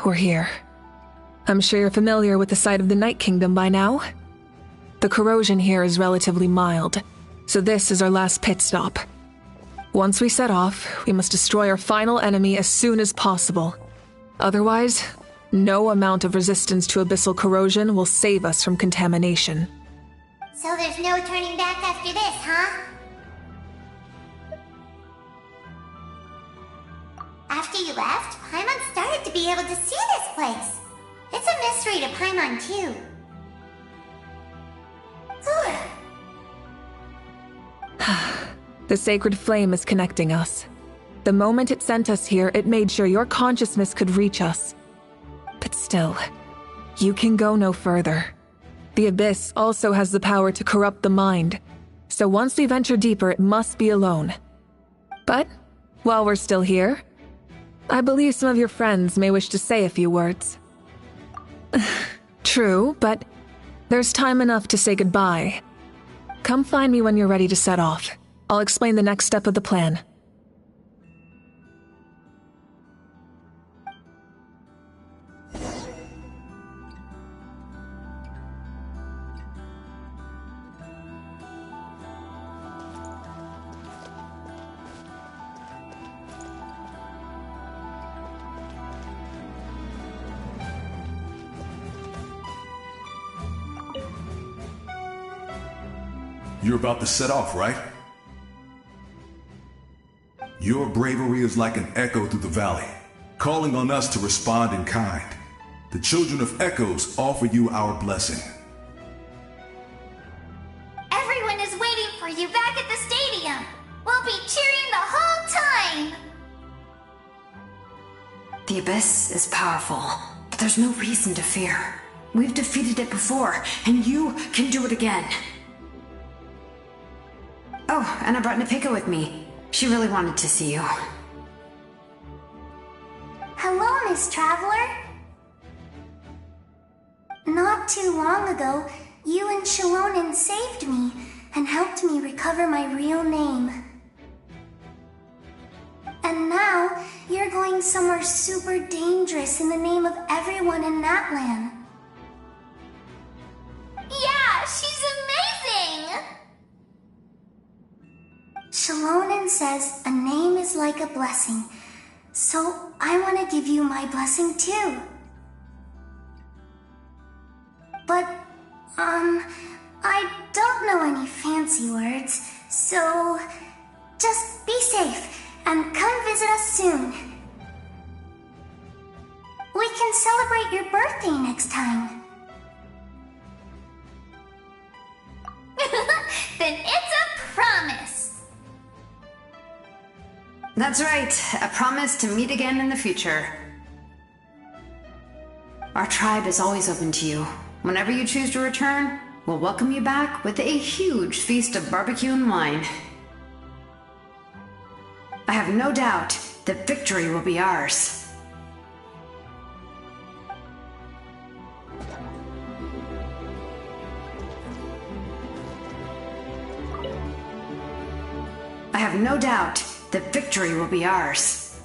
we're here. I'm sure you're familiar with the site of the Night Kingdom by now. The corrosion here is relatively mild, so this is our last pit stop. Once we set off, we must destroy our final enemy as soon as possible. Otherwise, no amount of resistance to abyssal corrosion will save us from contamination. So there's no turning back after this, huh? After you left, Paimon started to be able to see this place. It's a mystery to Paimon, too. The sacred flame is connecting us. The moment it sent us here, it made sure your consciousness could reach us. But still, you can go no further. The Abyss also has the power to corrupt the mind, so once we venture deeper, it must be alone. But, while we're still here, I believe some of your friends may wish to say a few words. True, but there's time enough to say goodbye. Come find me when you're ready to set off. I'll explain the next step of the plan. You're about to set off, right? Your bravery is like an echo through the valley, calling on us to respond in kind. The children of Echoes offer you our blessing. Everyone is waiting for you back at the stadium. We'll be cheering the whole time. The Abyss is powerful, but there's no reason to fear. We've defeated it before, and you can do it again. Oh, and I brought Nepika with me. She really wanted to see you. Hello, Miss Traveler. Not too long ago, you and Shalonen saved me and helped me recover my real name. And now, you're going somewhere super dangerous in the name of everyone in Natlan. Yeah, she's amazing! Shalonen says a name is like a blessing, so I want to give you my blessing too. But, I don't know any fancy words, so just be safe and come visit us soon. We can celebrate your birthday next time. Then it's a promise. That's right, a promise to meet again in the future. Our tribe is always open to you. Whenever you choose to return, we'll welcome you back with a huge feast of barbecue and wine. I have no doubt that victory will be ours. I have no doubt that victory will be ours.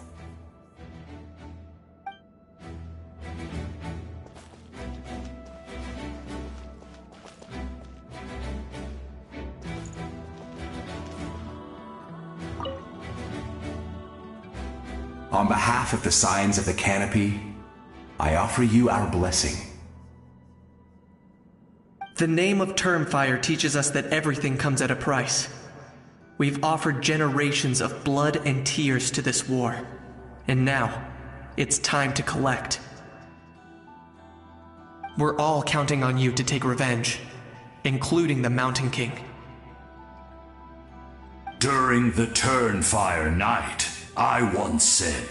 On behalf of the Scions of the Canopy, I offer you our blessing. The name of Termfire teaches us that everything comes at a price. We've offered generations of blood and tears to this war, and now, it's time to collect. We're all counting on you to take revenge, including the Mountain King. During the Turnfire Night, I once said,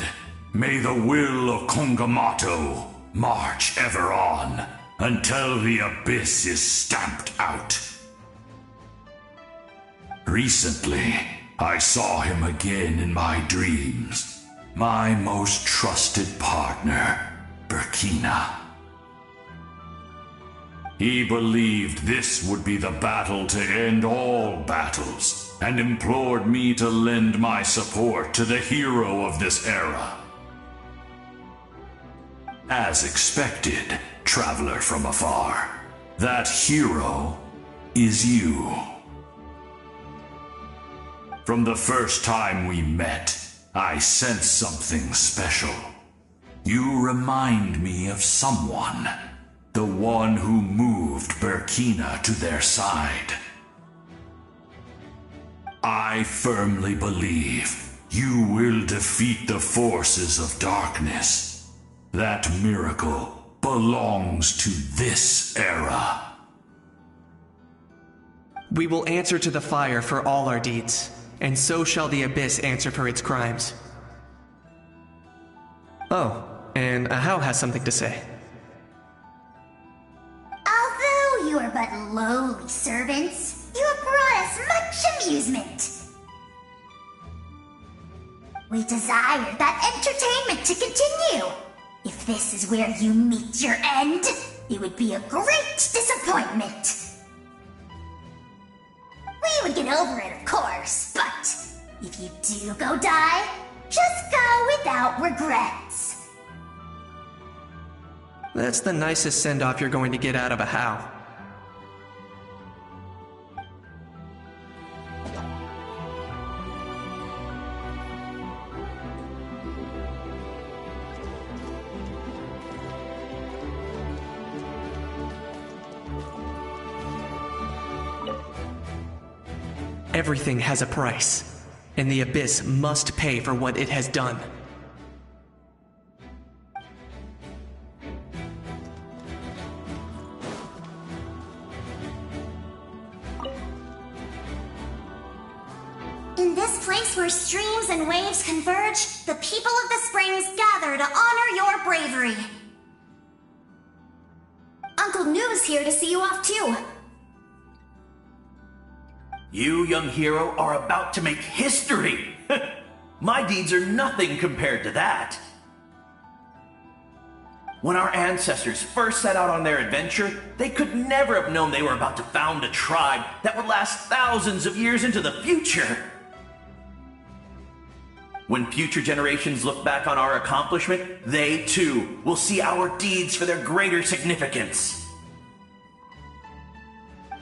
"May the will of Kongamato march ever on, until the Abyss is stamped out." Recently, I saw him again in my dreams. My most trusted partner, Burkina. He believed this would be the battle to end all battles, and implored me to lend my support to the hero of this era. As expected, traveler from afar. That hero is you. From the first time we met, I sensed something special. You remind me of someone. The one who moved Burkina to their side. I firmly believe you will defeat the forces of darkness. That miracle belongs to this era. We will answer to the fire for all our deeds, and so shall the Abyss answer for its crimes. Oh, and Ahau has something to say. Although you are but lowly servants, you have brought us much amusement. We desire that entertainment to continue. If this is where you meet your end, it would be a great disappointment. We would get over it, of course, but if you do go die, just go without regrets. That's the nicest send-off you're going to get out of Ahau. Everything has a price, and the Abyss must pay for what it has done. In this place where streams and waves converge, the people of the springs gather to honor your bravery. Uncle Noo's here to see you off too. You, young hero, are about to make history! My deeds are nothing compared to that. When our ancestors first set out on their adventure, they could never have known they were about to found a tribe that would last thousands of years into the future. When future generations look back on our accomplishment, they too will see our deeds for their greater significance.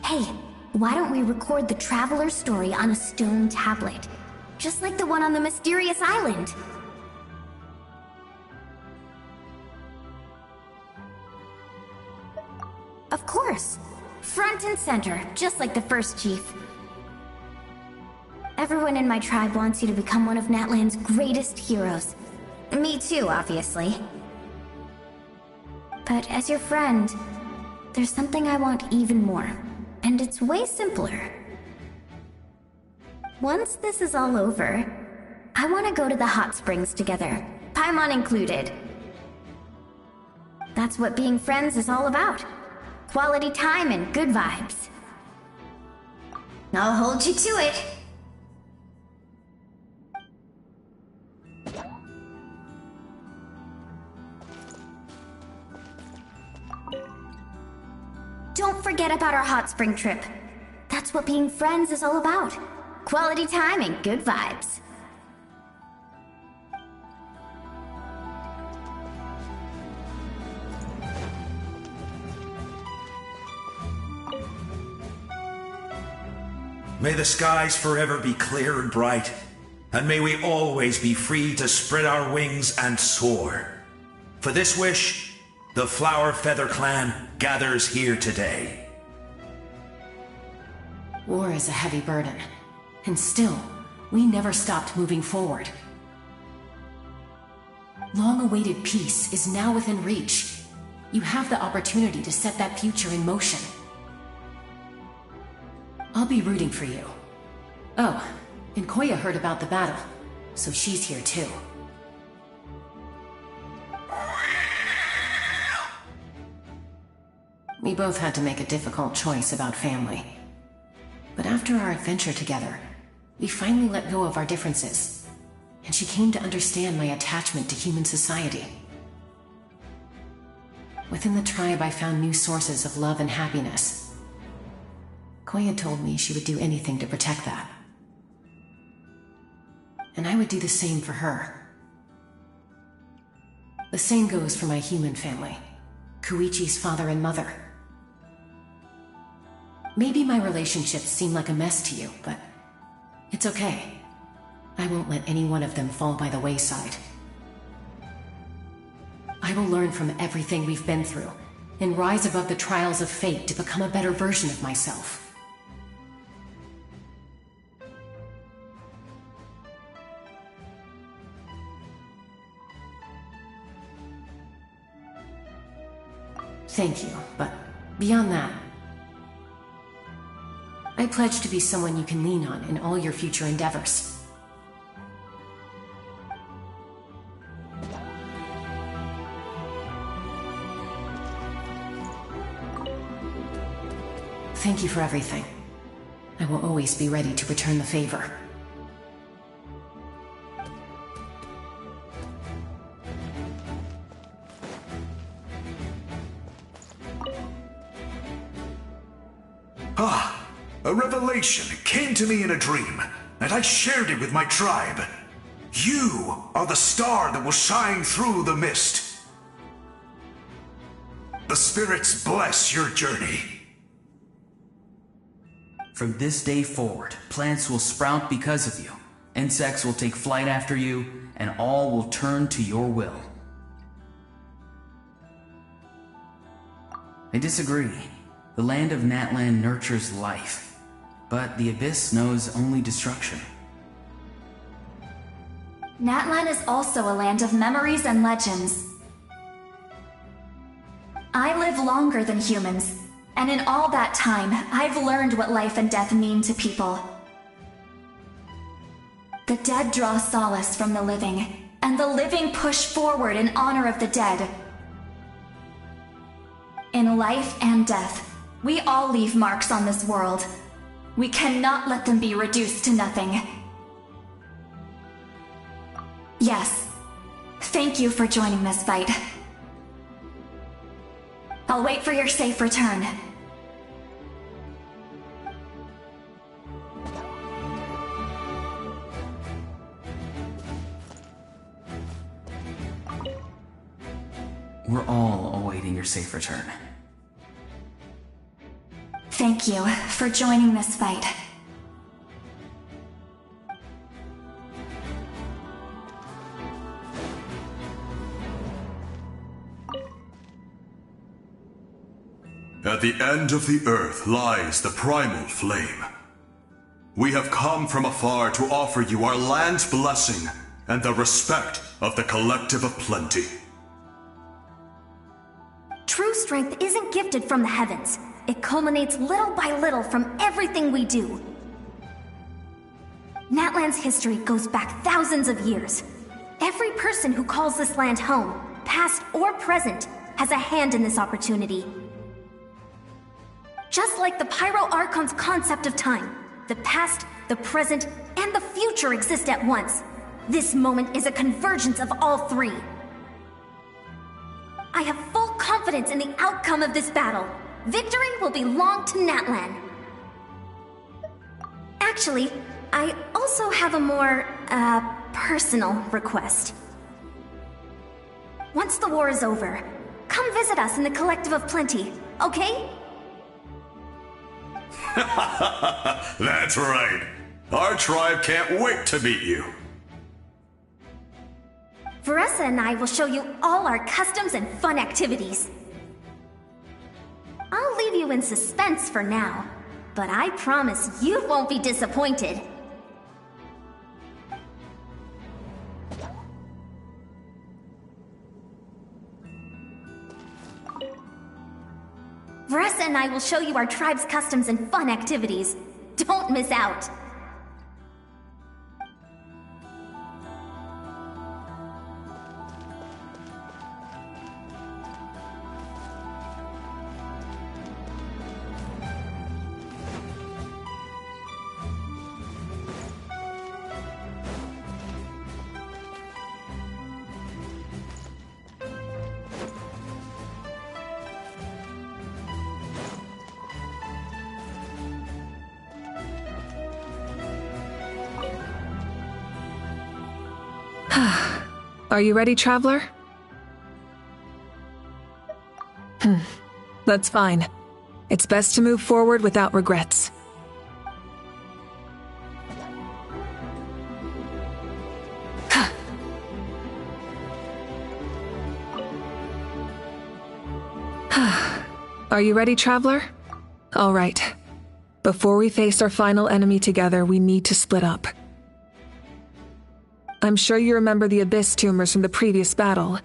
Hey, why don't we record the traveler's story on a stone tablet? Just like the one on the mysterious island. Of course. Front and center, just like the first chief. Everyone in my tribe wants you to become one of Natlan's greatest heroes. Me too, obviously. But as your friend, there's something I want even more. And it's way simpler. Once this is all over, I want to go to the hot springs together, Paimon included. That's what being friends is all about. Quality time and good vibes. I'll hold you to it. Don't forget about our hot spring trip. That's what being friends is all about. Quality time and good vibes. May the skies forever be clear and bright, and may we always be free to spread our wings and soar. For this wish, the Flower Feather Clan gathers here today. War is a heavy burden, and still, we never stopped moving forward. Long-awaited peace is now within reach. You have the opportunity to set that future in motion. I'll be rooting for you. Oh, and Koya heard about the battle, so she's here too. We both had to make a difficult choice about family. But after our adventure together, we finally let go of our differences, and she came to understand my attachment to human society. Within the tribe, I found new sources of love and happiness. Koya told me she would do anything to protect that. And I would do the same for her. The same goes for my human family, Koichi's father and mother. Maybe my relationships seem like a mess to you, but it's okay. I won't let any one of them fall by the wayside. I will learn from everything we've been through and rise above the trials of fate to become a better version of myself. Thank you, but beyond that, I pledge to be someone you can lean on in all your future endeavors. Thank you for everything. I will always be ready to return the favor. A revelation came to me in a dream, and I shared it with my tribe. You are the star that will shine through the mist. The spirits bless your journey. From this day forward, plants will sprout because of you, insects will take flight after you, and all will turn to your will. I disagree. The land of Natlan nurtures life, but the Abyss knows only destruction. Natlan is also a land of memories and legends. I live longer than humans, and in all that time, I've learned what life and death mean to people. The dead draw solace from the living, and the living push forward in honor of the dead. In life and death, we all leave marks on this world. We cannot let them be reduced to nothing. Yes, thank you for joining this fight. I'll wait for your safe return. We're all awaiting your safe return. Thank you for joining this fight. At the end of the earth lies the primal flame. We have come from afar to offer you our land's blessing and the respect of the Collective of Plenty. True strength isn't gifted from the heavens. It culminates little by little from everything we do. Natlan's history goes back thousands of years. Every person who calls this land home, past or present, has a hand in this opportunity. Just like the Pyro Archon's concept of time, the past, the present, and the future exist at once. This moment is a convergence of all three. I have full confidence in the outcome of this battle. Victory will belong to Natlan. Actually, I also have a more, personal request. Once the war is over, come visit us in the Collective of Plenty, okay? That's right. Our tribe can't wait to meet you. Veressa and I will show you all our customs and fun activities. I'll leave you in suspense for now, but I promise you won't be disappointed. Veressa and I will show you our tribe's customs and fun activities. Don't miss out! Are you ready, traveler? That's fine. It's best to move forward without regrets. Are you ready, Traveler? All right. Before we face our final enemy together, we need to split up. I'm sure you remember the Abyss tumors from the previous battle.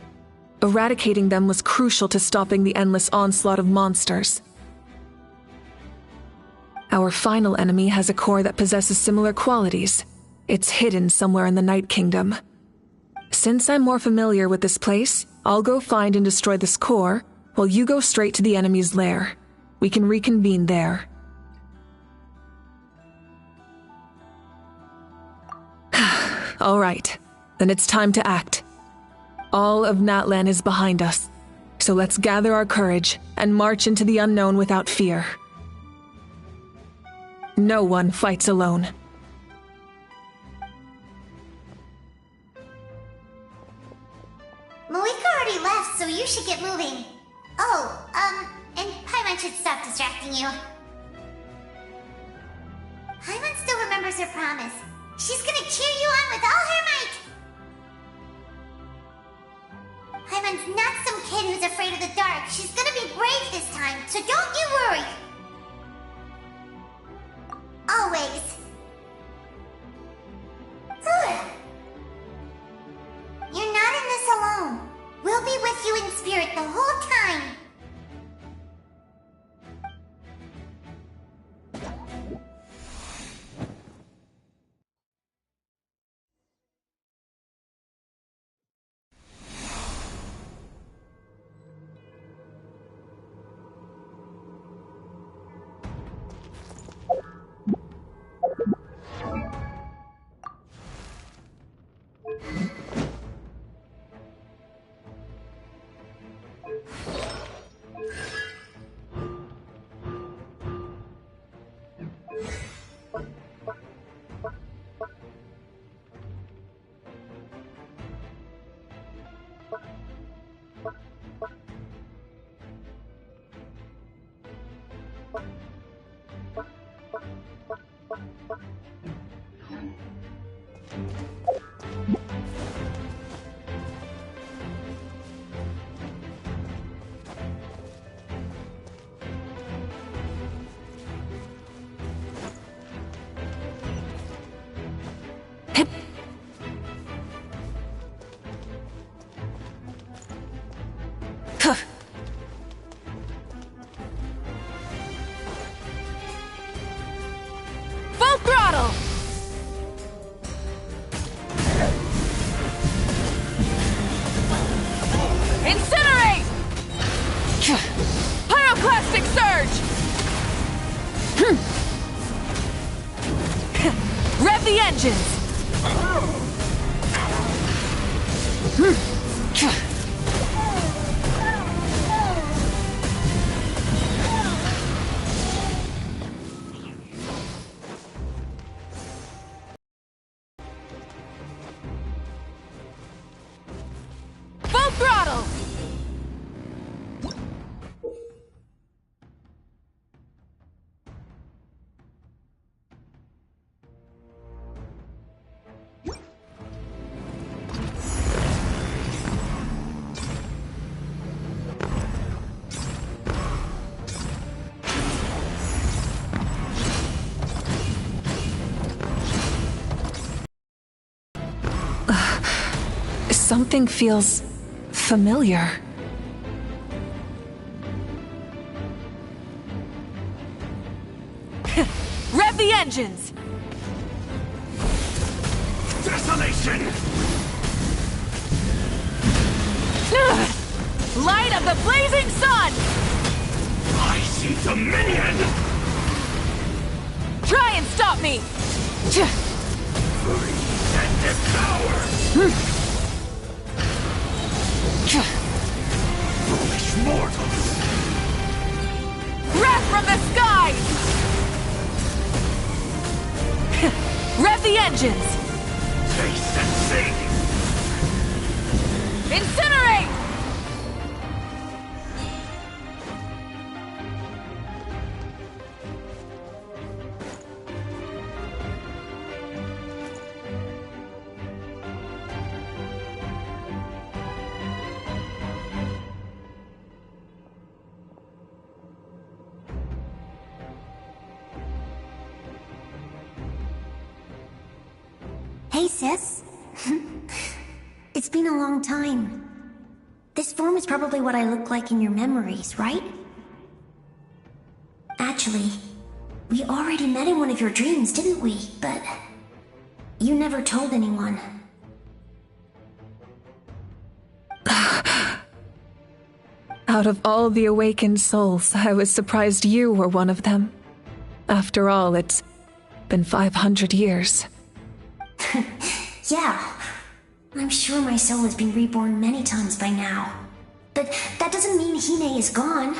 Eradicating them was crucial to stopping the endless onslaught of monsters. Our final enemy has a core that possesses similar qualities. It's hidden somewhere in the Night Kingdom. Since I'm more familiar with this place, I'll go find and destroy this core, while you go straight to the enemy's lair. We can reconvene there. All right, then it's time to act. All of Natlan is behind us, so let's gather our courage and march into the unknown without fear. No one fights alone. Malika already left, so you should get moving. Oh, and Paimon should stop distracting you. Paimon still remembers her promise. She's gonna cheer you on with all her might. Paimon's not some kid who's afraid of the dark. She's gonna be brave this time, so don't you worry. Always. You're not in this alone. We'll be with you in spirit the whole time. Full throttle! Incinerate! Pyroclastic surge! Rev the engines! Full throttle! Something feels familiar. Rev the engines! Desolation! Light of the blazing sun! I see Dominion! Try and stop me! Freeze and devour! Foolish mortals! Wrath from the skies! Rev the engines! Taste and see! Incinerate! Hey, sis. It's been a long time. This form is probably what I look like in your memories, right? Actually, we already met in one of your dreams, didn't we? But you never told anyone. Out of all the awakened souls, I was surprised you were one of them. After all, it's been 500 years. Yeah. I'm sure my soul has been reborn many times by now. But that doesn't mean Hine is gone.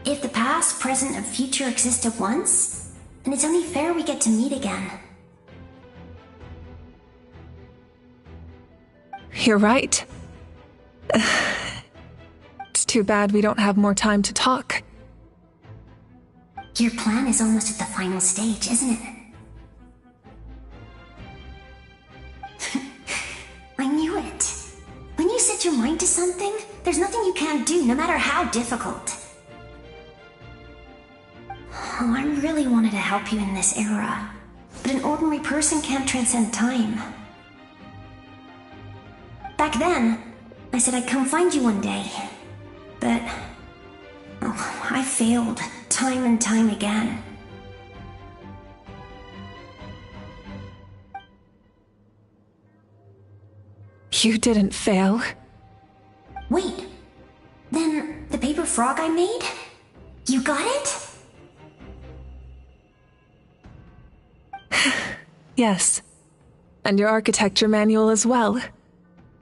If the past, present, and future exist at once, then it's only fair we get to meet again. You're right. It's too bad we don't have more time to talk. Your plan is almost at the final stage, isn't it? I knew it. When you set your mind to something, there's nothing you can't do, no matter how difficult. Oh, I really wanted to help you in this era, but an ordinary person can't transcend time. Back then, I said I'd come find you one day, but I failed time and time again. You didn't fail. Wait, then the paper frog I made? You got it? Yes. And your architecture manual as well.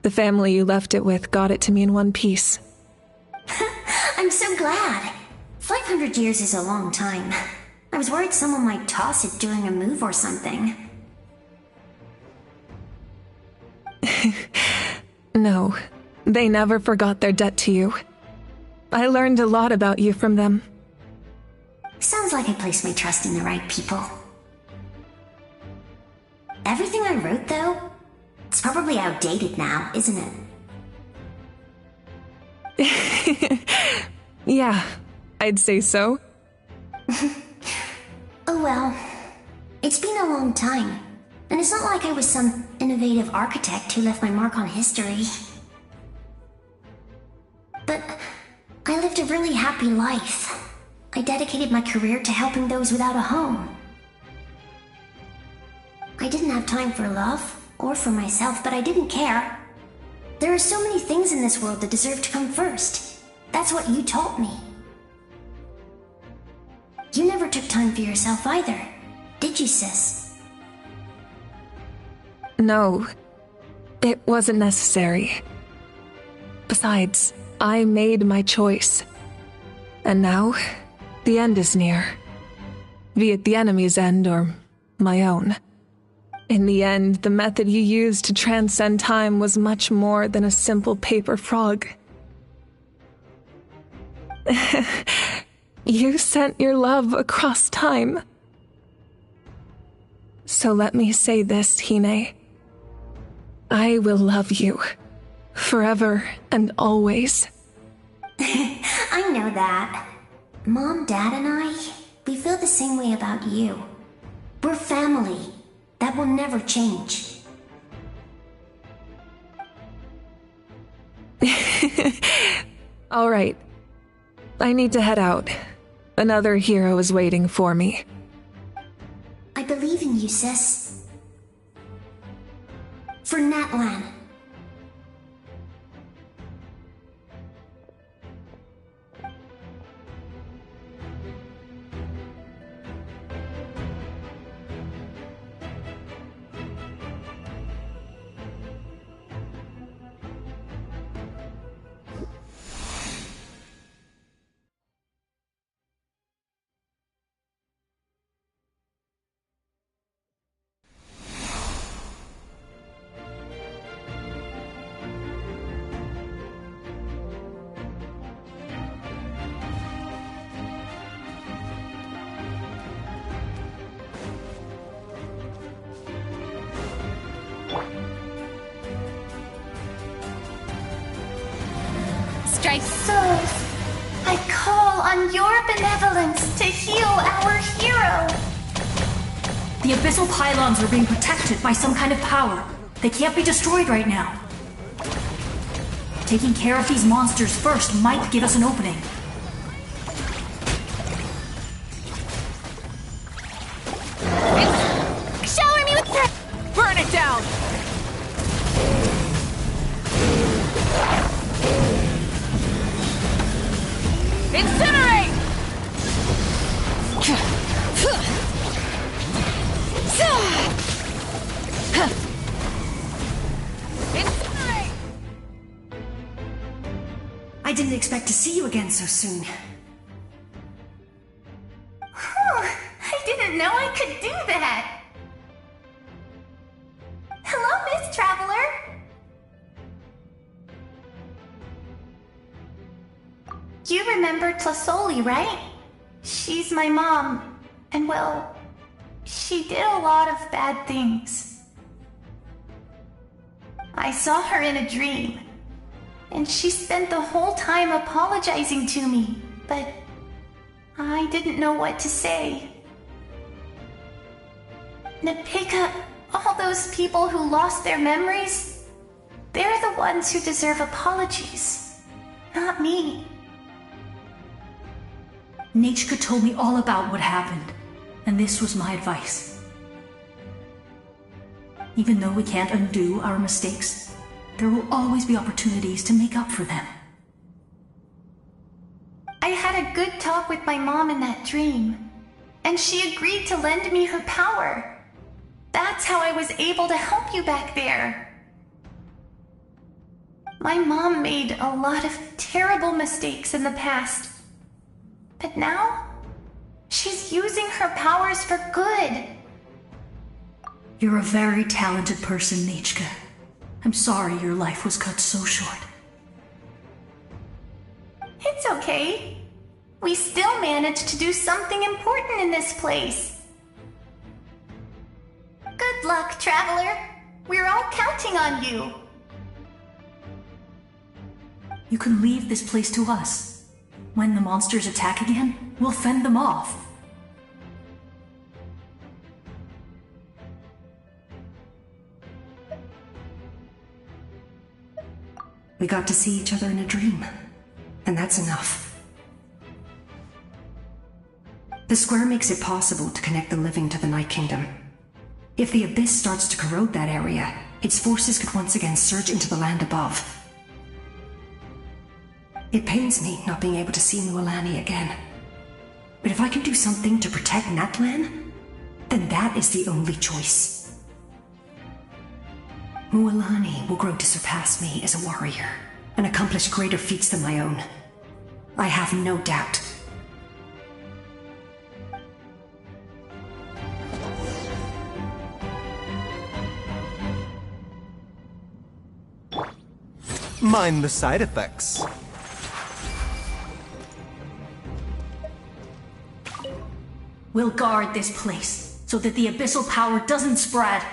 The family you left it with got it to me in one piece. I'm so glad. 500 years is a long time. I was worried someone might toss it during a move or something. No, they never forgot their debt to you. I learned a lot about you from them. Sounds like I placed my trust in the right people. Everything I wrote, though, it's probably outdated now, isn't it? Yeah, I'd say so. Oh well, it's been a long time, and it's not like I was some innovative architect who left my mark on history. But I lived a really happy life. I dedicated my career to helping those without a home. I didn't have time for love, or for myself, but I didn't care. There are so many things in this world that deserve to come first. That's what you taught me. You never took time for yourself either, did you, sis? No, it wasn't necessary. Besides, I made my choice. And now, the end is near. Be it the enemy's end or my own. In the end, the method you used to transcend time was much more than a simple paper frog. You sent your love across time. So let me say this, Hine. I will love you. Forever and always. I know that. Mom, Dad, and I, we feel the same way about you. We're family. That will never change. All right. I need to head out. Another hero is waiting for me. I believe in you, sis. For Natlan. Souls, I call on your benevolence to heal our hero. The abyssal pylons are being protected by some kind of power. They can't be destroyed right now. Taking care of these monsters first might give us an opening. Shower me with burn it down! Incinerate! Incinerate! I didn't expect to see you again so soon. I didn't know I could do that. Hello, Miss Traveler. You remember Tlasoli, right? She's my mom, and well, she did a lot of bad things. I saw her in a dream, and she spent the whole time apologizing to me, but I didn't know what to say. Napika, all those people who lost their memories, they're the ones who deserve apologies, not me. Nachka told me all about what happened, and this was my advice. Even though we can't undo our mistakes, there will always be opportunities to make up for them. I had a good talk with my mom in that dream, and she agreed to lend me her power. That's how I was able to help you back there. My mom made a lot of terrible mistakes in the past. But now, she's using her powers for good. You're a very talented person, Nachka. I'm sorry your life was cut so short. It's okay. We still managed to do something important in this place. Good luck, Traveler. We're all counting on you. You can leave this place to us. When the monsters attack again, we'll fend them off. We got to see each other in a dream, and that's enough. The square makes it possible to connect the living to the Night Kingdom. If the Abyss starts to corrode that area, its forces could once again surge into the land above. It pains me not being able to see Mualani again. But if I can do something to protect Natlan, then that is the only choice. Mualani will grow to surpass me as a warrior and accomplish greater feats than my own. I have no doubt. Mind the side effects. We'll guard this place so that the abyssal power doesn't spread.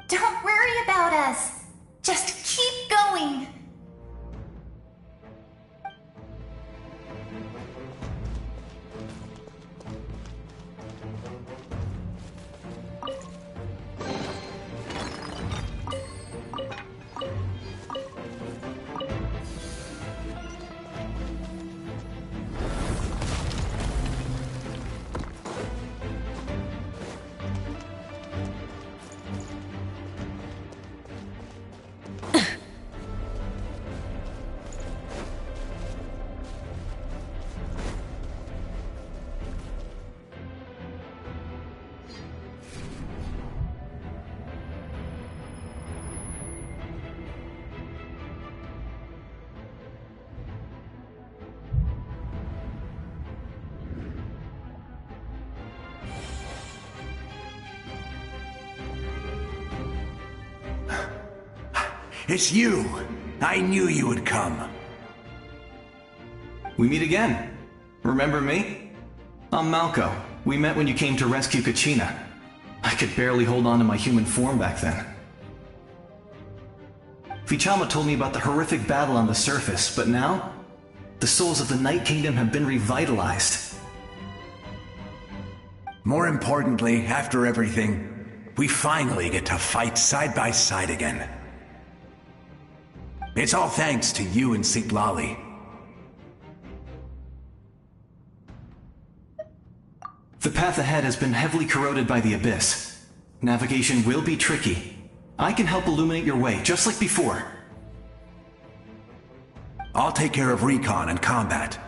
Don't worry about us. Just keep going. It's you! I knew you would come. We meet again. Remember me? I'm Malco. We met when you came to rescue Kachina. I could barely hold on to my human form back then. Vichama told me about the horrific battle on the surface, but now, the souls of the Night Kingdom have been revitalized. More importantly, after everything, we finally get to fight side by side again. It's all thanks to you and Citlali. The path ahead has been heavily corroded by the Abyss. Navigation will be tricky. I can help illuminate your way, just like before. I'll take care of recon and combat.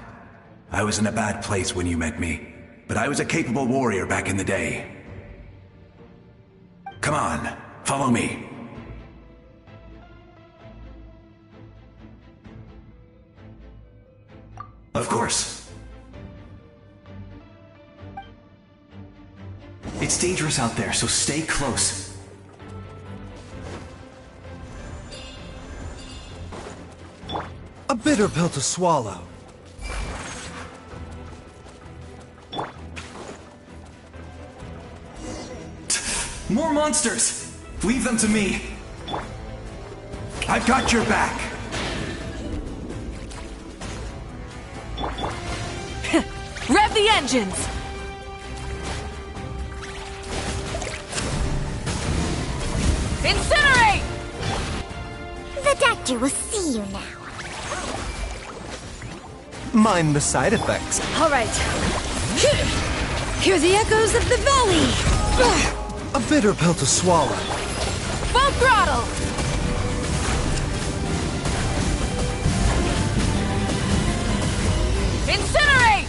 I was in a bad place when you met me, but I was a capable warrior back in the day. Come on, follow me. Of course. It's dangerous out there, so stay close. A bitter pill to swallow. More monsters! Leave them to me. I've got your back. Rev the engines! Incinerate! The doctor will see you now. Mind the side effects. All right. Hear the echoes of the valley! A bitter pill to swallow. Full throttle! Incinerate!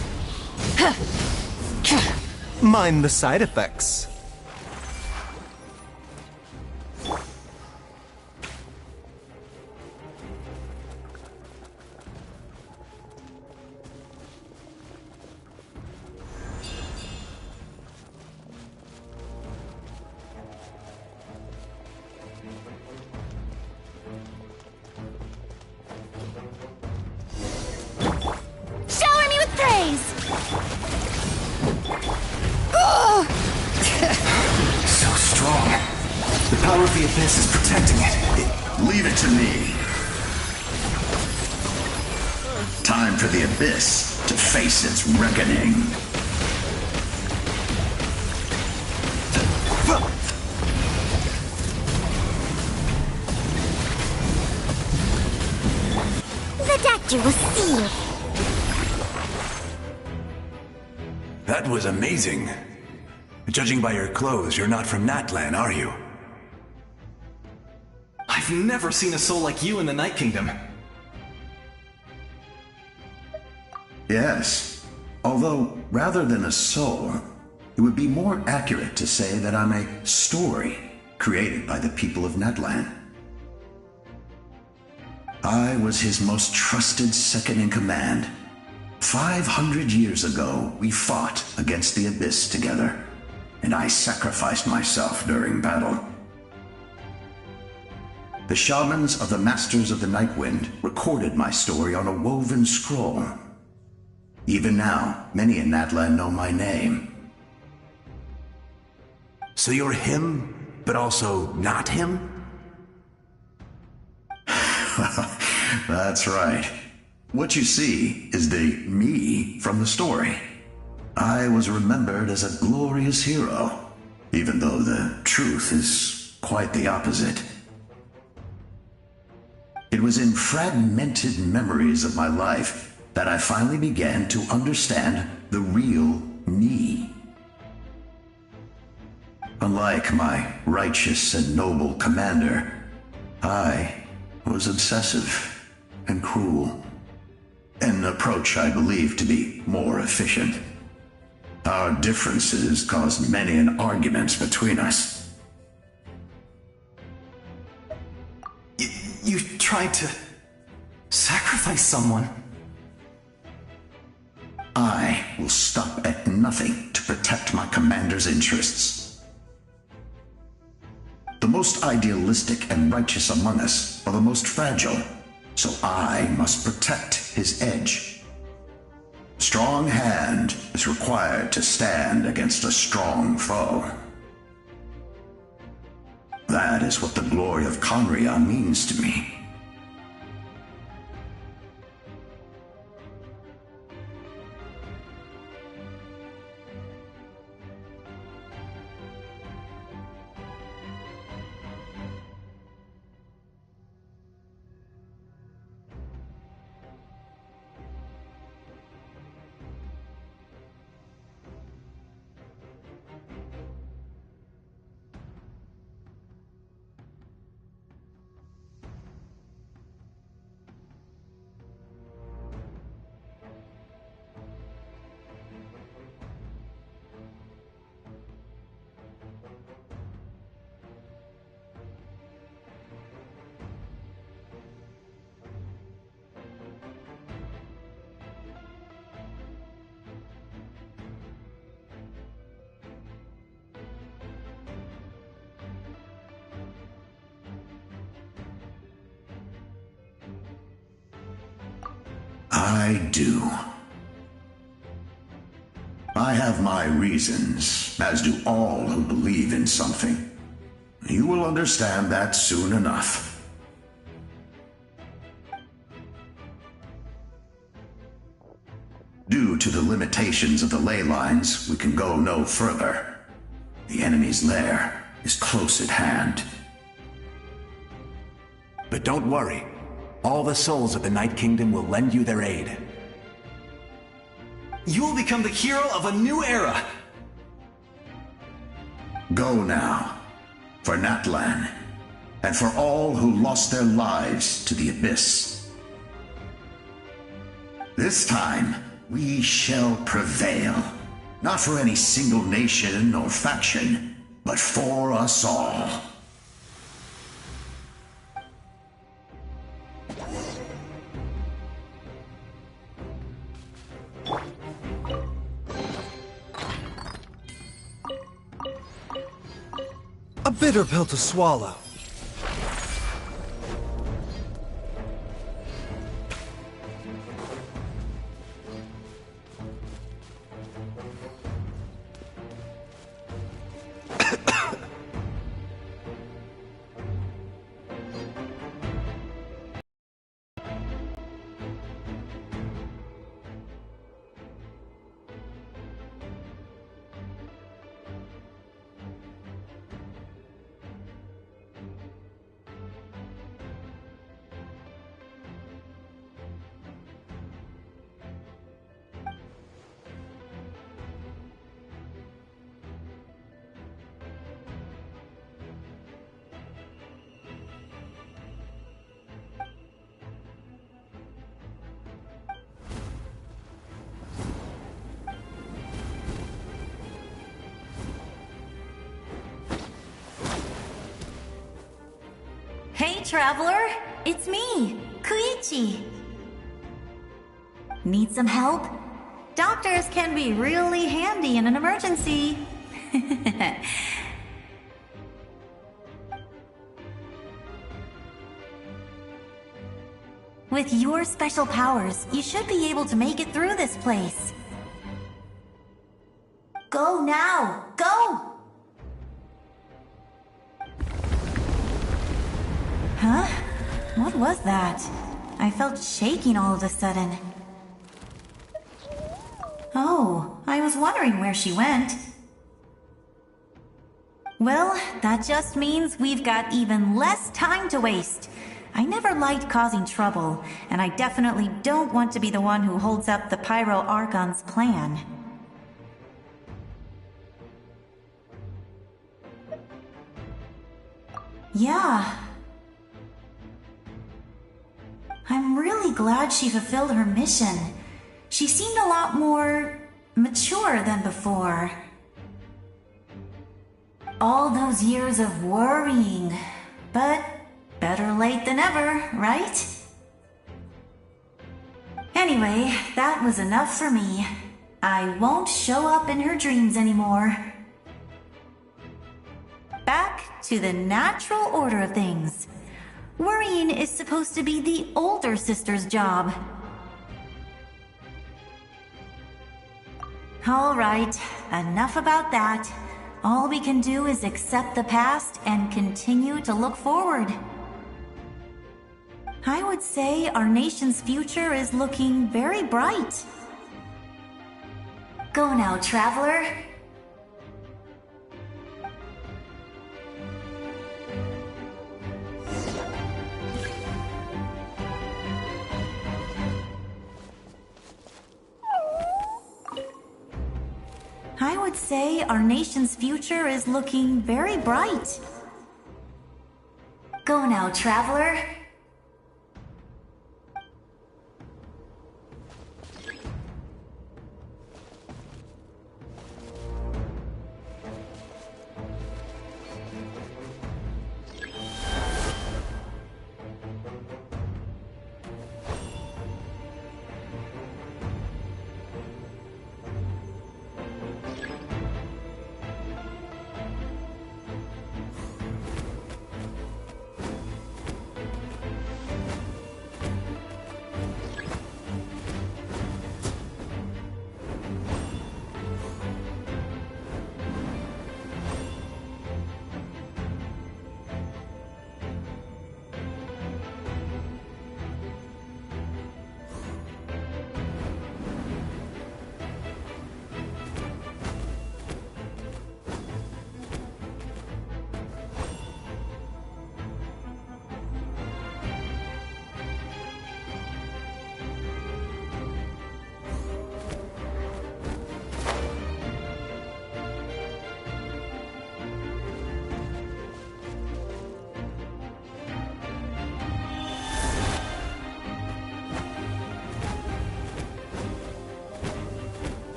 Mind the side effects. Shower me with praise! So strong. The power of the Abyss is protecting it. Leave it to me. Time for the Abyss to face its reckoning. The doctor will see you. That was amazing. Judging by your clothes, you're not from Natlan, are you? I've never seen a soul like you in the Night Kingdom. Yes. Although, rather than a soul, it would be more accurate to say that I'm a story created by the people of Natlan. I was his most trusted second-in-command. 500 years ago, we fought against the Abyss together, and I sacrificed myself during battle. The shamans of the Masters of the Nightwind recorded my story on a woven scroll. Even now, many in Natlan know my name. So you're him, but also not him? That's right. What you see is the me from the story. I was remembered as a glorious hero, even though the truth is quite the opposite. It was in fragmented memories of my life that I finally began to understand the real me. Unlike my righteous and noble commander, I was obsessive and cruel. An approach I believe to be more efficient. Our differences caused many an arguments between us. You tried to sacrifice someone. I will stop at nothing to protect my commander's interests. The most idealistic and righteous among us are the most fragile, so I must protect his edge. Strong hand is required to stand against a strong foe. That is what the glory of Conria means to me. I do. I have my reasons, as do all who believe in something. You will understand that soon enough. Due to the limitations of the ley lines, we can go no further. The enemy's lair is close at hand. But don't worry. All the souls of the Night Kingdom will lend you their aid. You will become the hero of a new era! Go now, for Natlan, and for all who lost their lives to the Abyss. This time, we shall prevail, not for any single nation or faction, but for us all. A bitter pill to swallow. Hey, Traveler! It's me, Koichi! Need some help? Doctors can be really handy in an emergency. With your special powers, you should be able to make it through this place. Go now! Go! Huh? What was that? I felt shaking all of a sudden. Oh, I was wondering where she went. Well, that just means we've got even less time to waste. I never liked causing trouble, and I definitely don't want to be the one who holds up the Pyro Archon's plan. Yeah. I'm really glad she fulfilled her mission. She seemed a lot more mature than before. All those years of worrying, but better late than ever, right? Anyway, that was enough for me. I won't show up in her dreams anymore. Back to the natural order of things. Worrying is supposed to be the older sister's job. All right, enough about that. All we can do is accept the past and continue to look forward. I would say our nation's future is looking very bright. Go now, Traveler. I would say our nation's future is looking very bright. Go now, Traveler.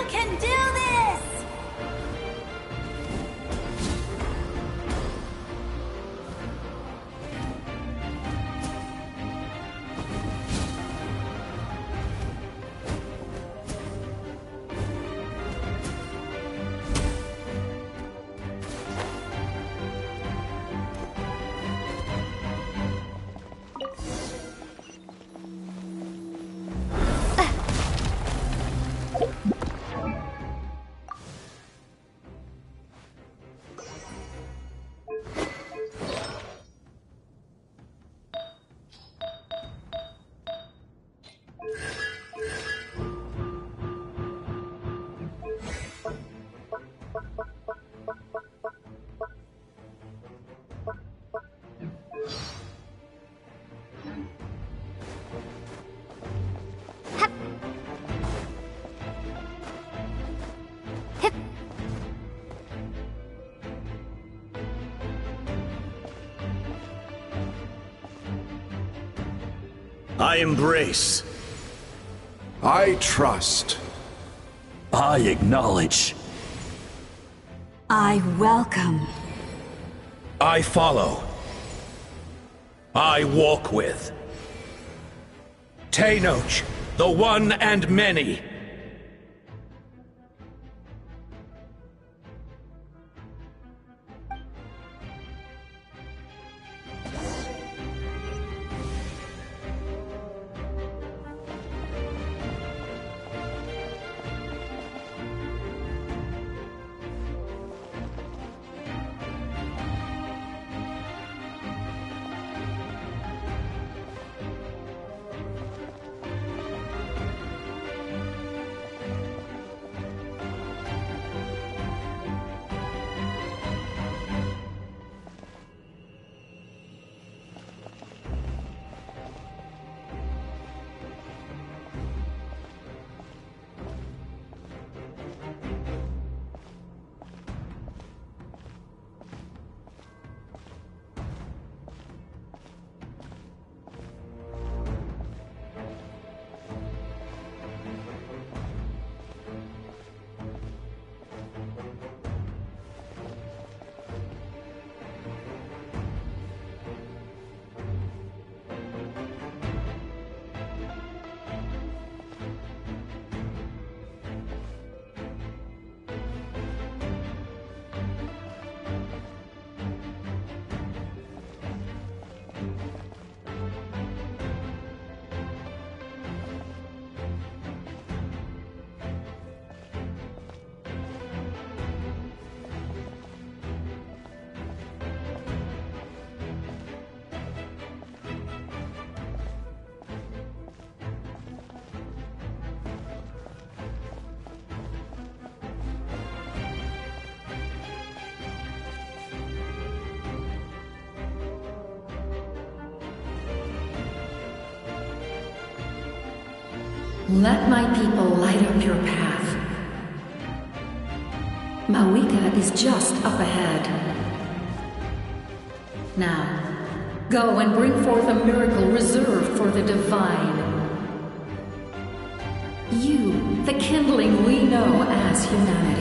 can do this! I embrace. I trust. I acknowledge. I welcome. I follow. I walk with. Tenoch, the one and many. Let my people light up your path. Mawika is just up ahead. Now, go and bring forth a miracle reserved for the divine. You, the kindling we know as humanity.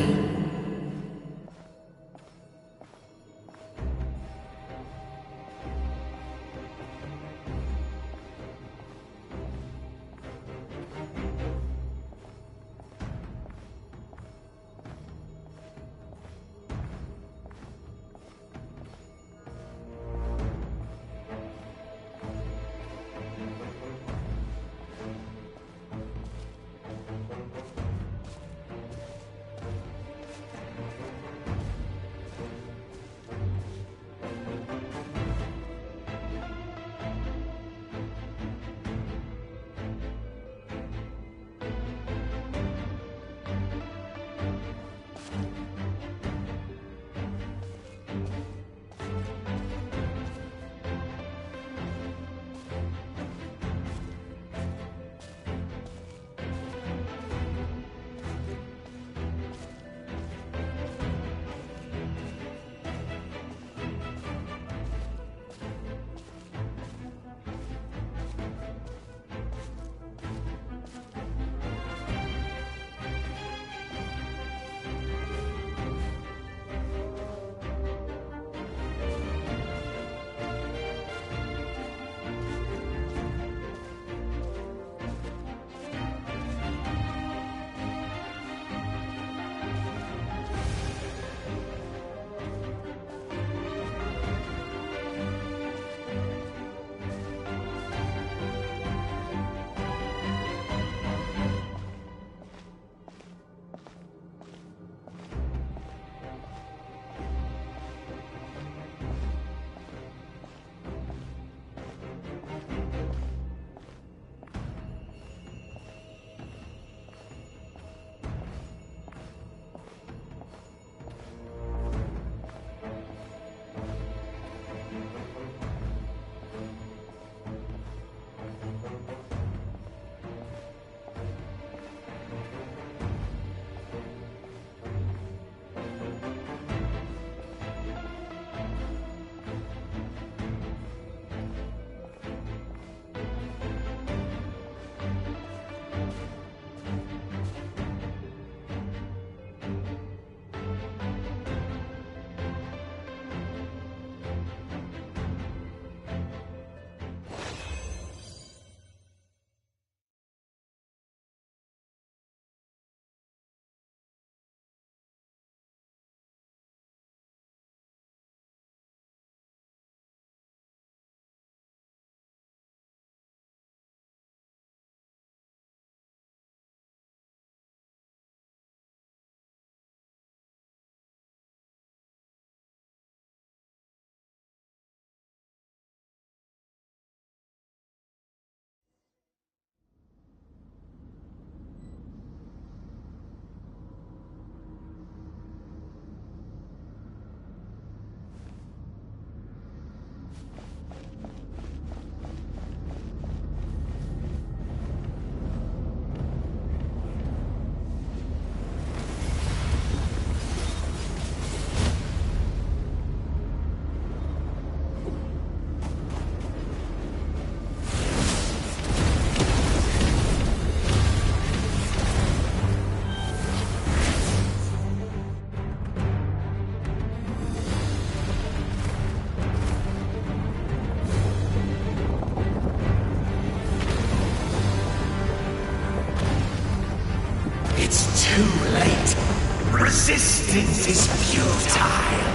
It's too late. Resistance is futile.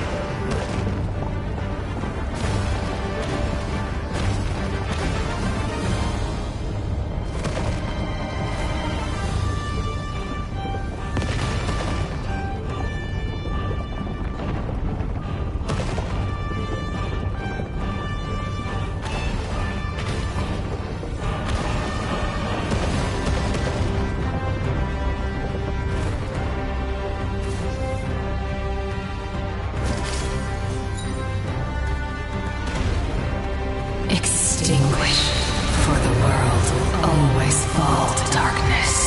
Extinguish, for the world will always fall to darkness.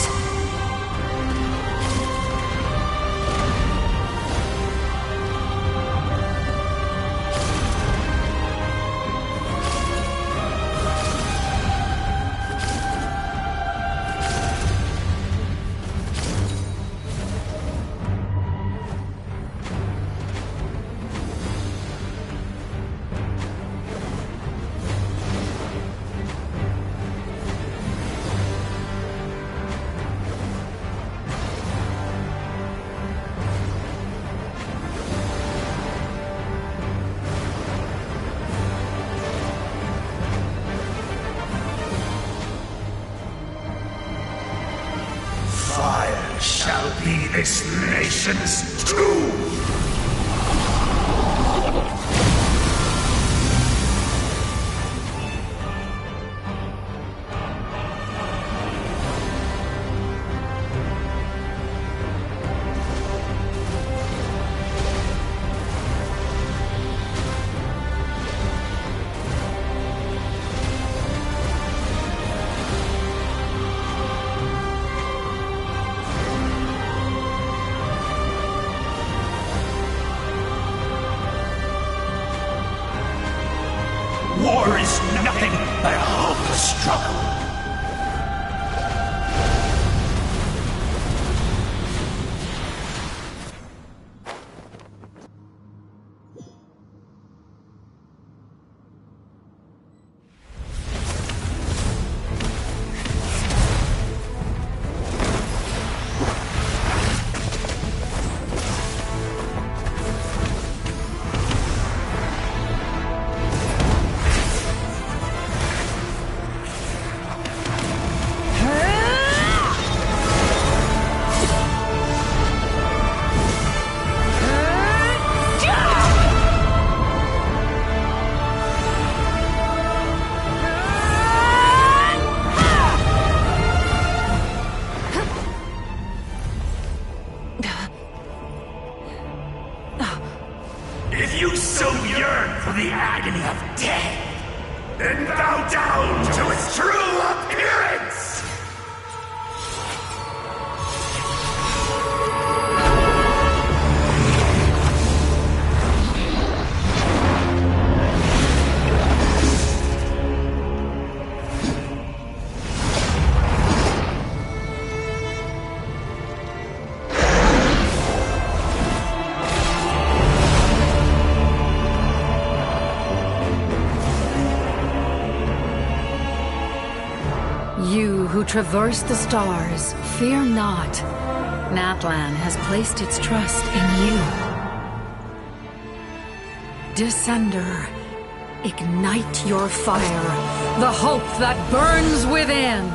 Fire shall be this nation's tomb! War is nothing but a hopeless struggle. If you so yearn for the agony of death, then bow down to its true appearance! You who traverse the stars, fear not. Natlan has placed its trust in you. Descender, ignite your fire, the hope that burns within!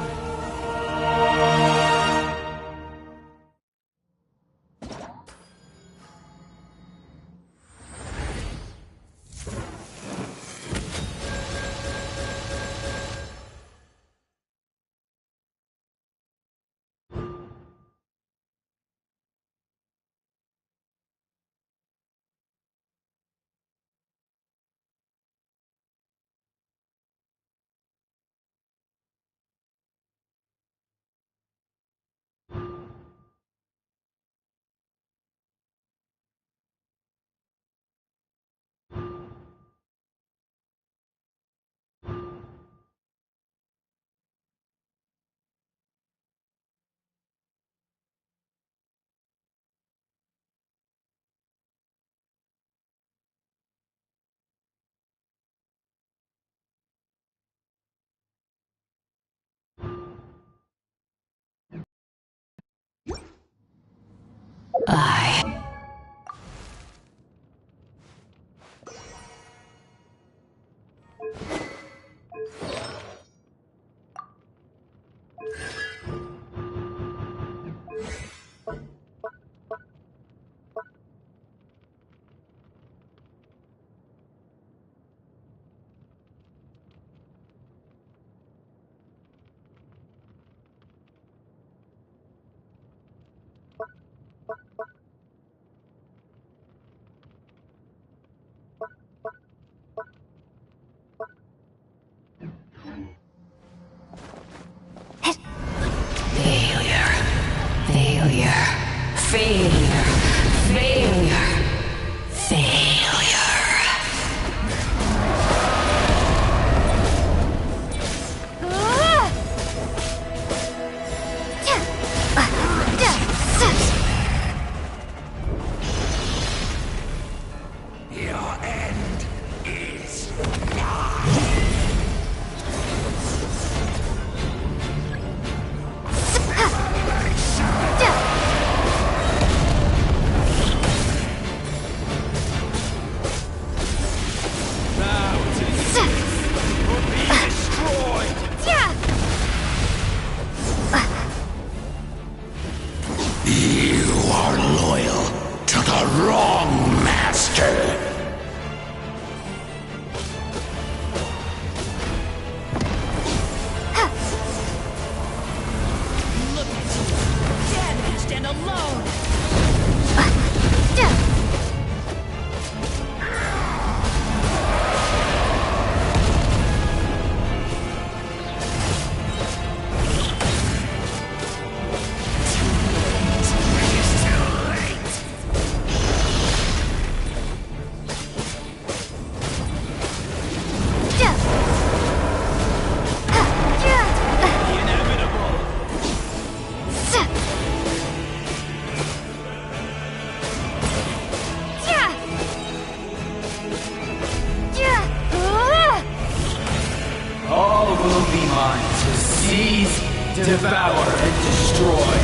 Devour and destroy.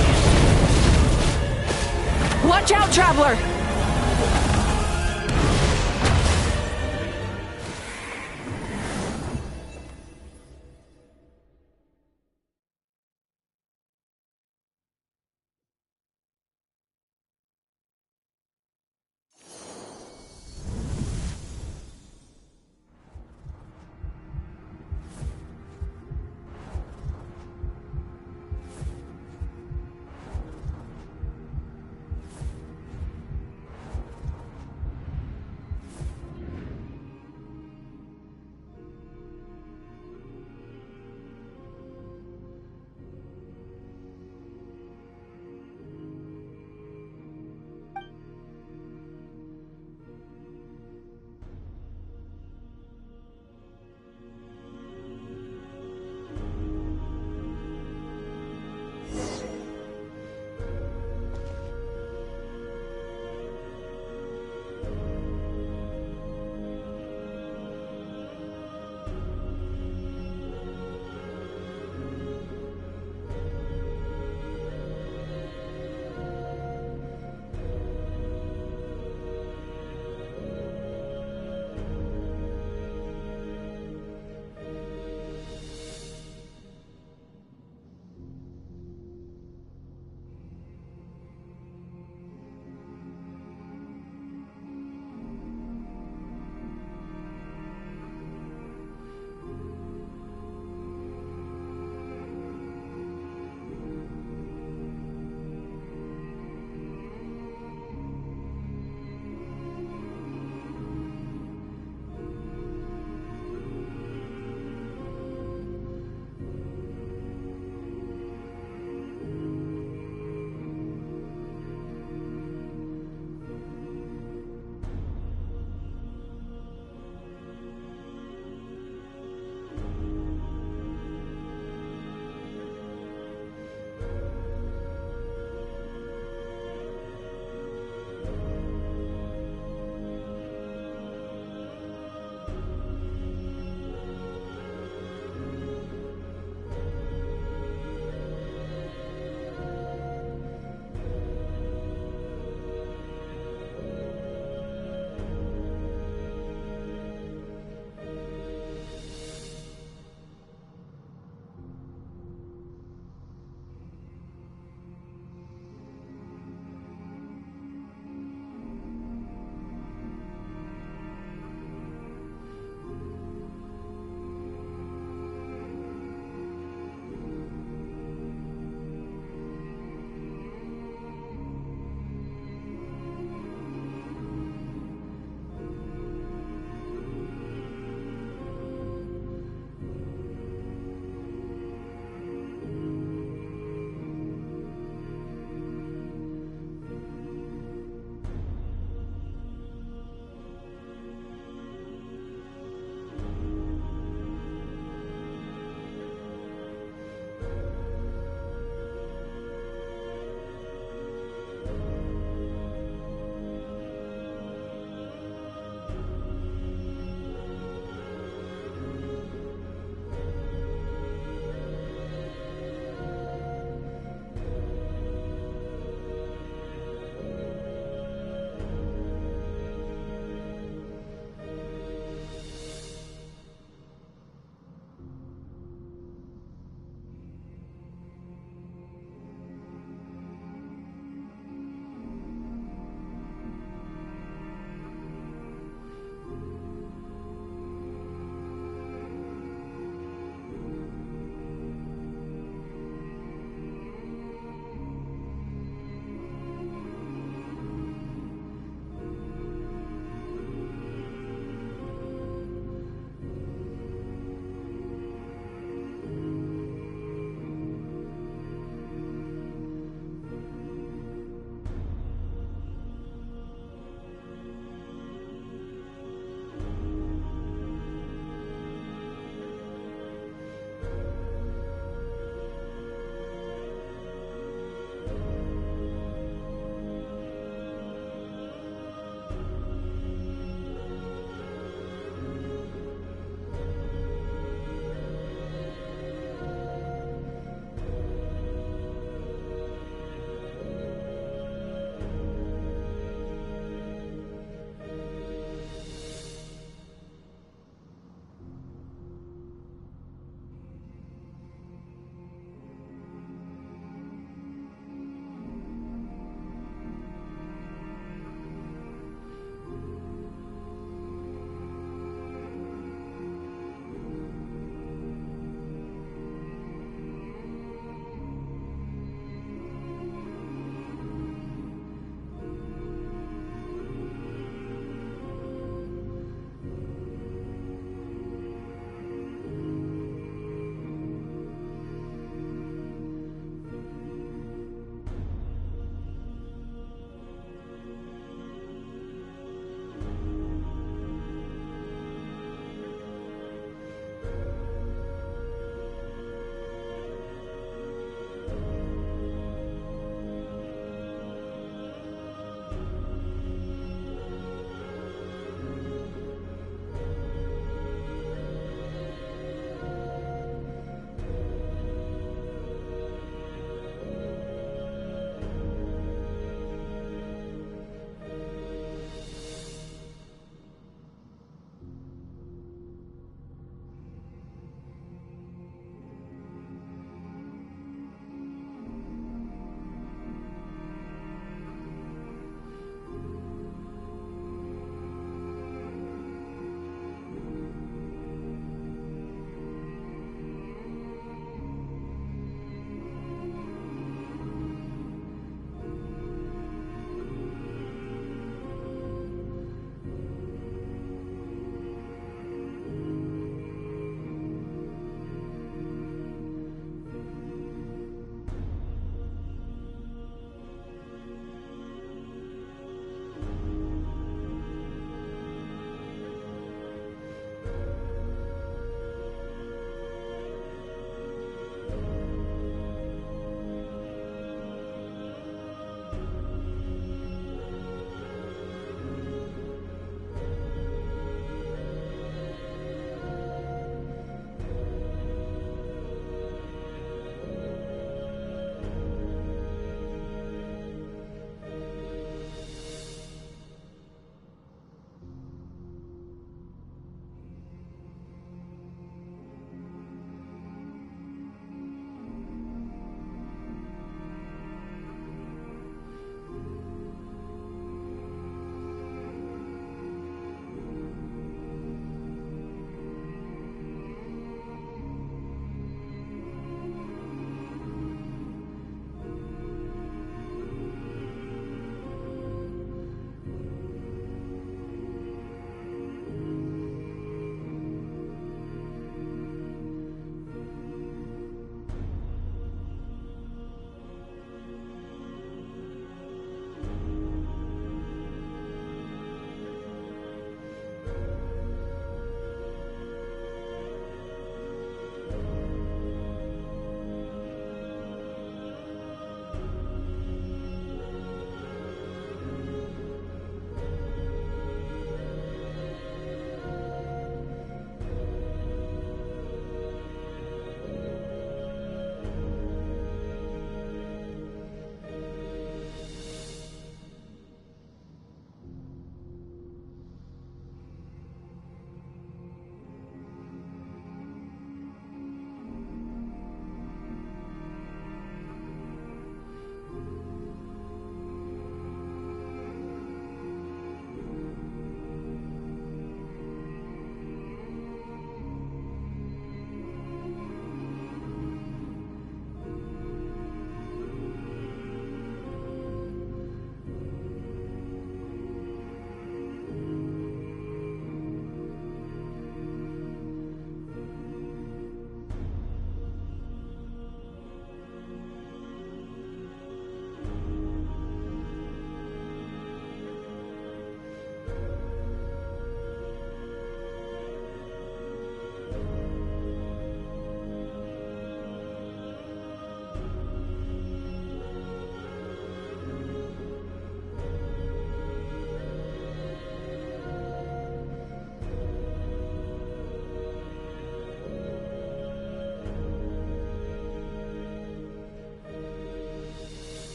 Watch out, Traveler!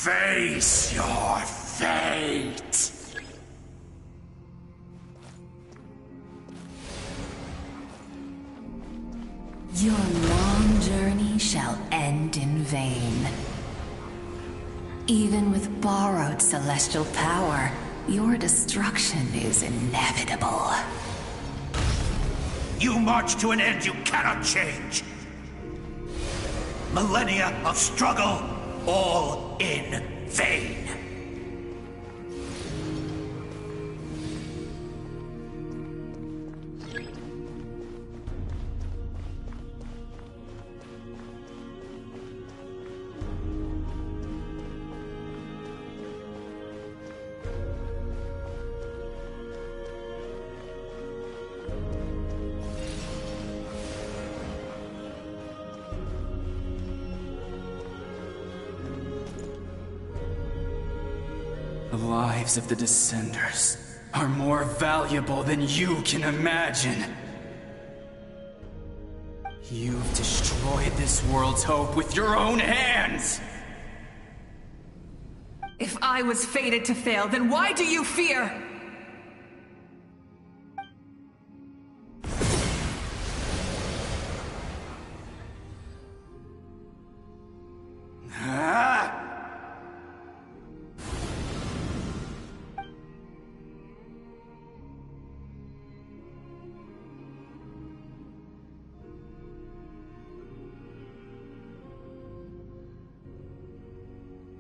Face your fate! Your long journey shall end in vain. Even with borrowed celestial power, your destruction is inevitable. You march to an end you cannot change. Millennia of struggle, all in vain. The lives of the Descenders are more valuable than you can imagine. You've destroyed this world's hope with your own hands! If I was fated to fail, then why do you fear?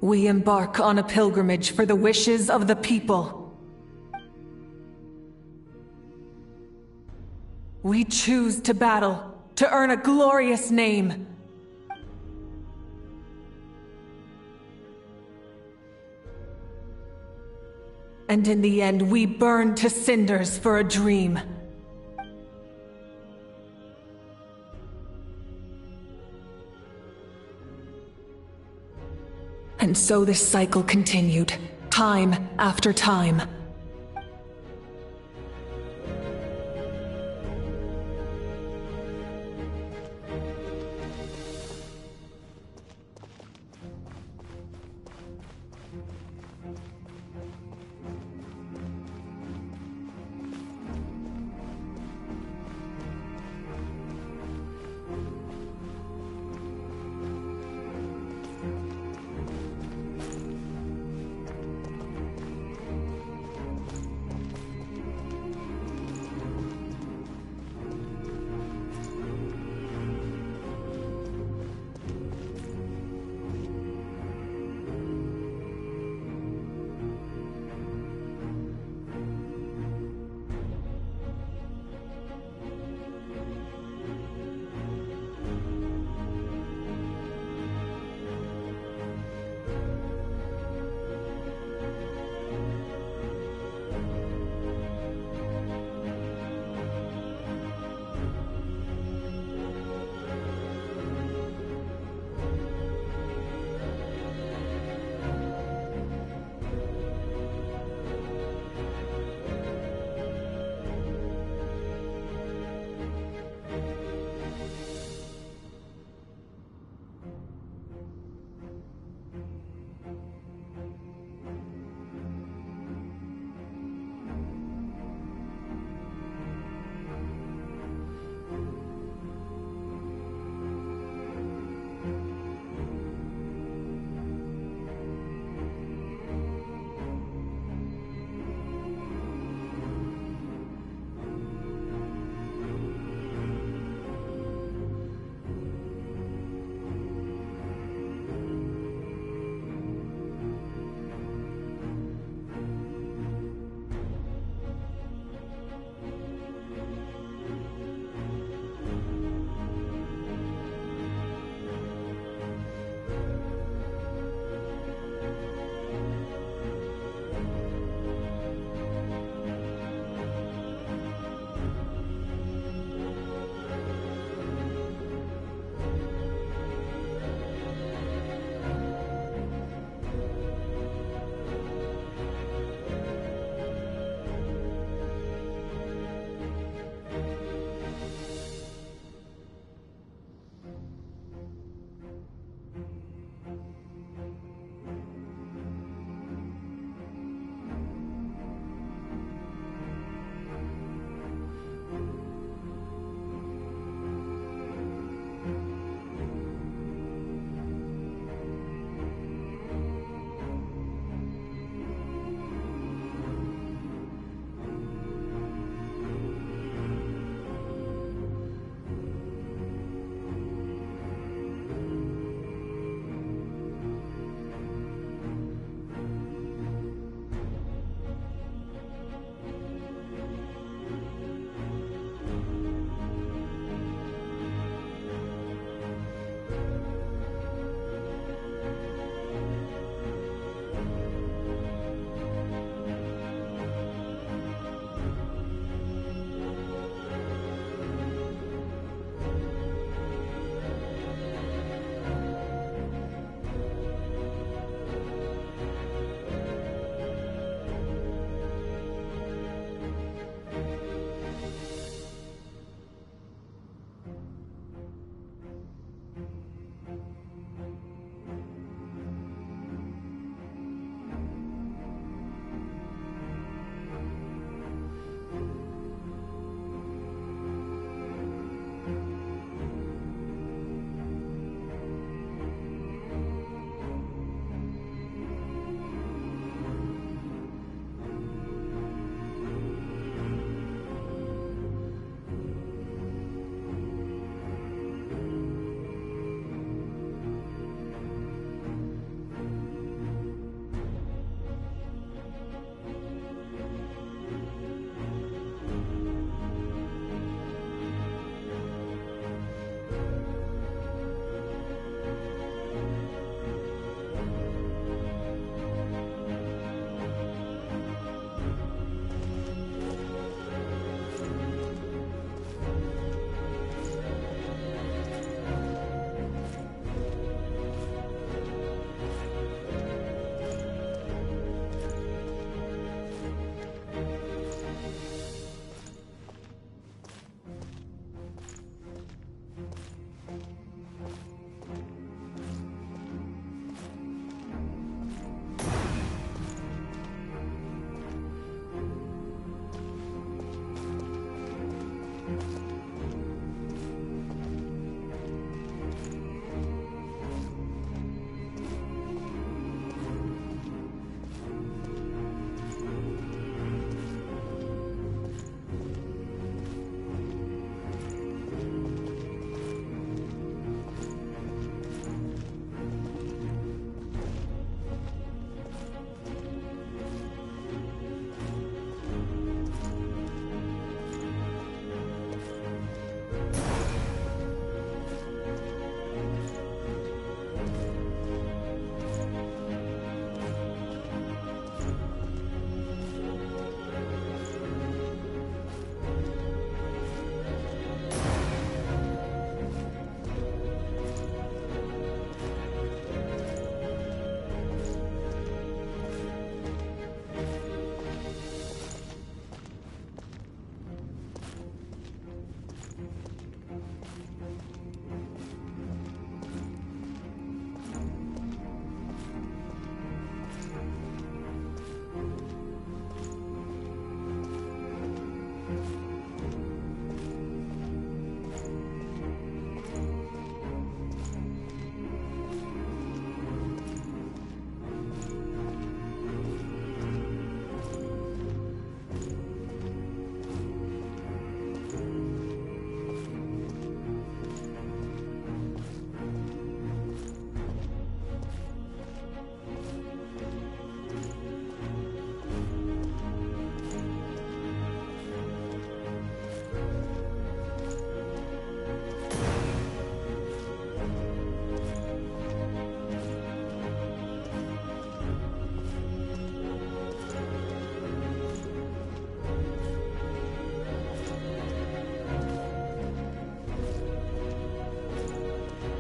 We embark on a pilgrimage for the wishes of the people. We choose to battle, to earn a glorious name. And in the end, we burn to cinders for a dream. And so this cycle continued, time after time.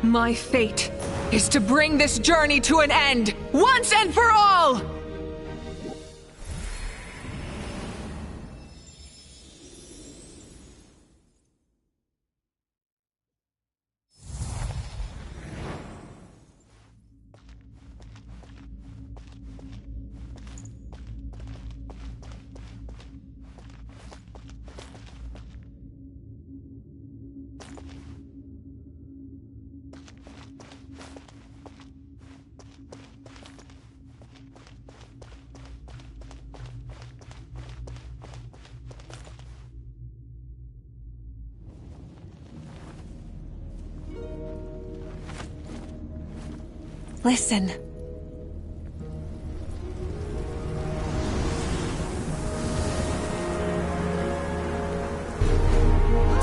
My fate is to bring this journey to an end, once and for all! Listen.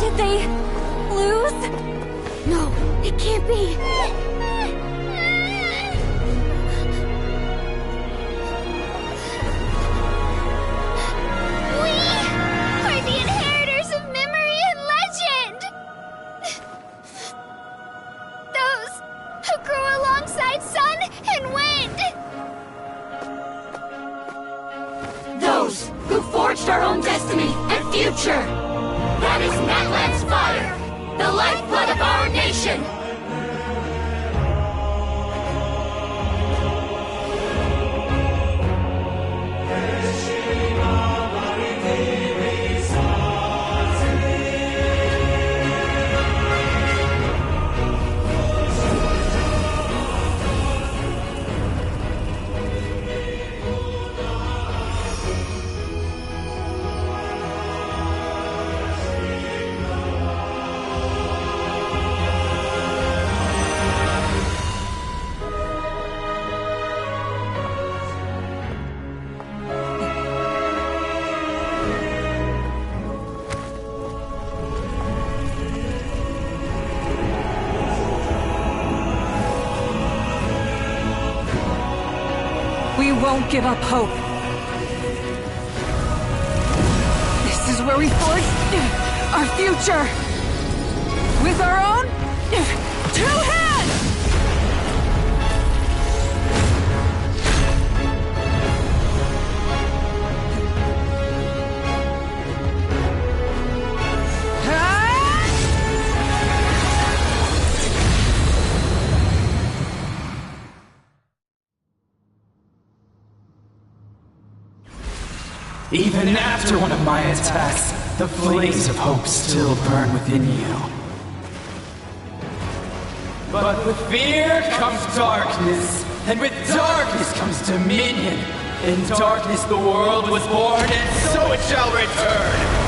Did they lose? No, it can't be. We are the inheritors of memory and legend. Those who grew alongside sun and wind. Those who forged our own destiny and future. That is Natlan's fire, the lifeblood of our nation. We won't give up hope. This is where we forge our future. With our own 2 hands! Even after one of my attacks, the flames of hope still burn within you. But with fear comes darkness, and with darkness comes dominion. In darkness the world was born, and so it shall return!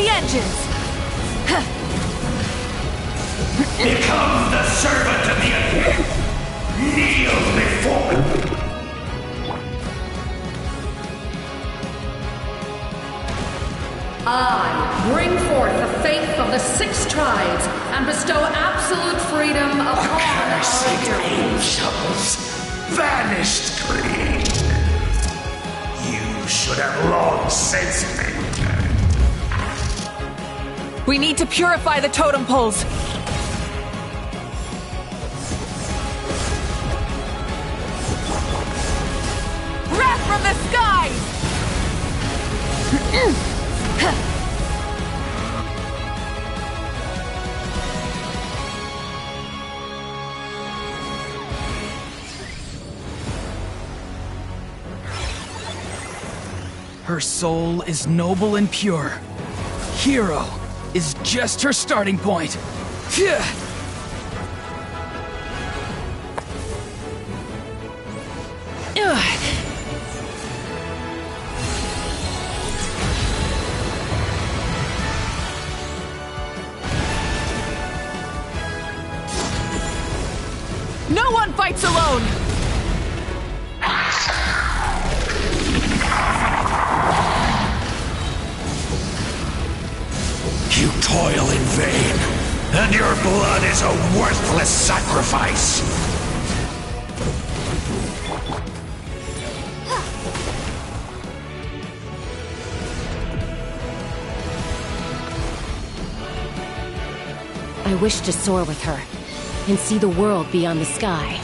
the engines! Become the servant of the Abyss! Kneel before me! I bring forth the faith of the 6 tribes and bestow absolute freedom upon Accursed angels! Vanished clean! You should have long since been dead. We need to purify the totem poles! Wrath from the skies! Her soul is noble and pure. Hero is just her starting point. Phew. No one fights alone! You toil in vain, and your blood is a worthless sacrifice. I wish to soar with her and see the world beyond the sky.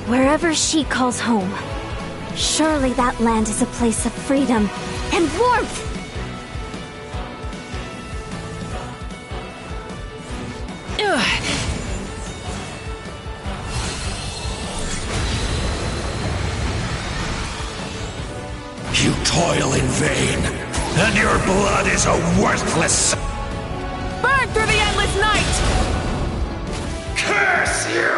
Wherever she calls home, surely that land is a place of freedom and warmth! You toil in vain, and your blood is a worthless... Burn through the endless night! Curse you!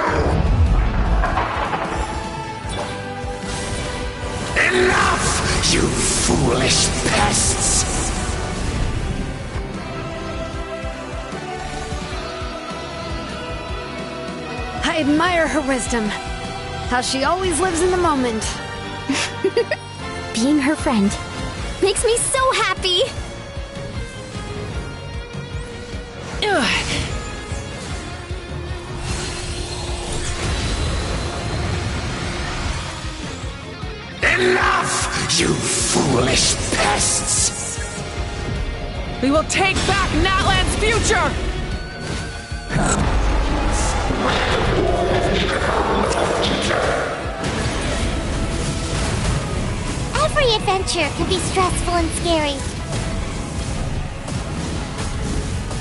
Enough, you foolish pests! I admire her wisdom. How she always lives in the moment. Being her friend makes me so happy! Enough, you foolish pests! We will take back Natlan's future! Every adventure can be stressful and scary.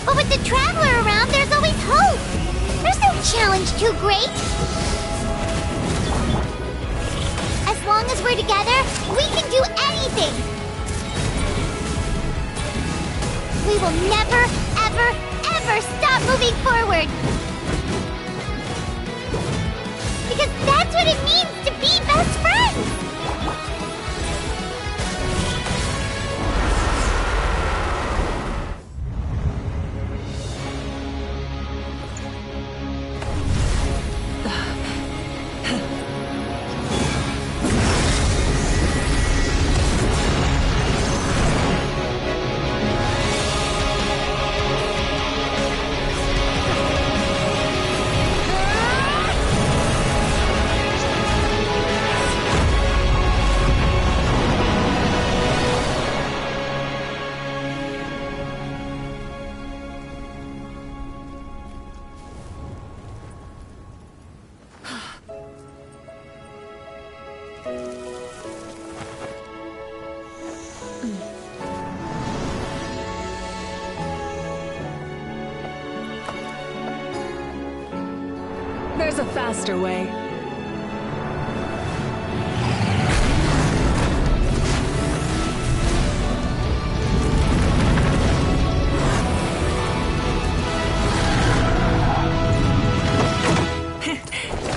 But with the Traveler around, there's always hope! There's no challenge too great! As long as we're together, we can do anything! We will never, ever, ever stop moving forward! Because that's what it means to be best friends! There's a faster way.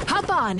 Hop on!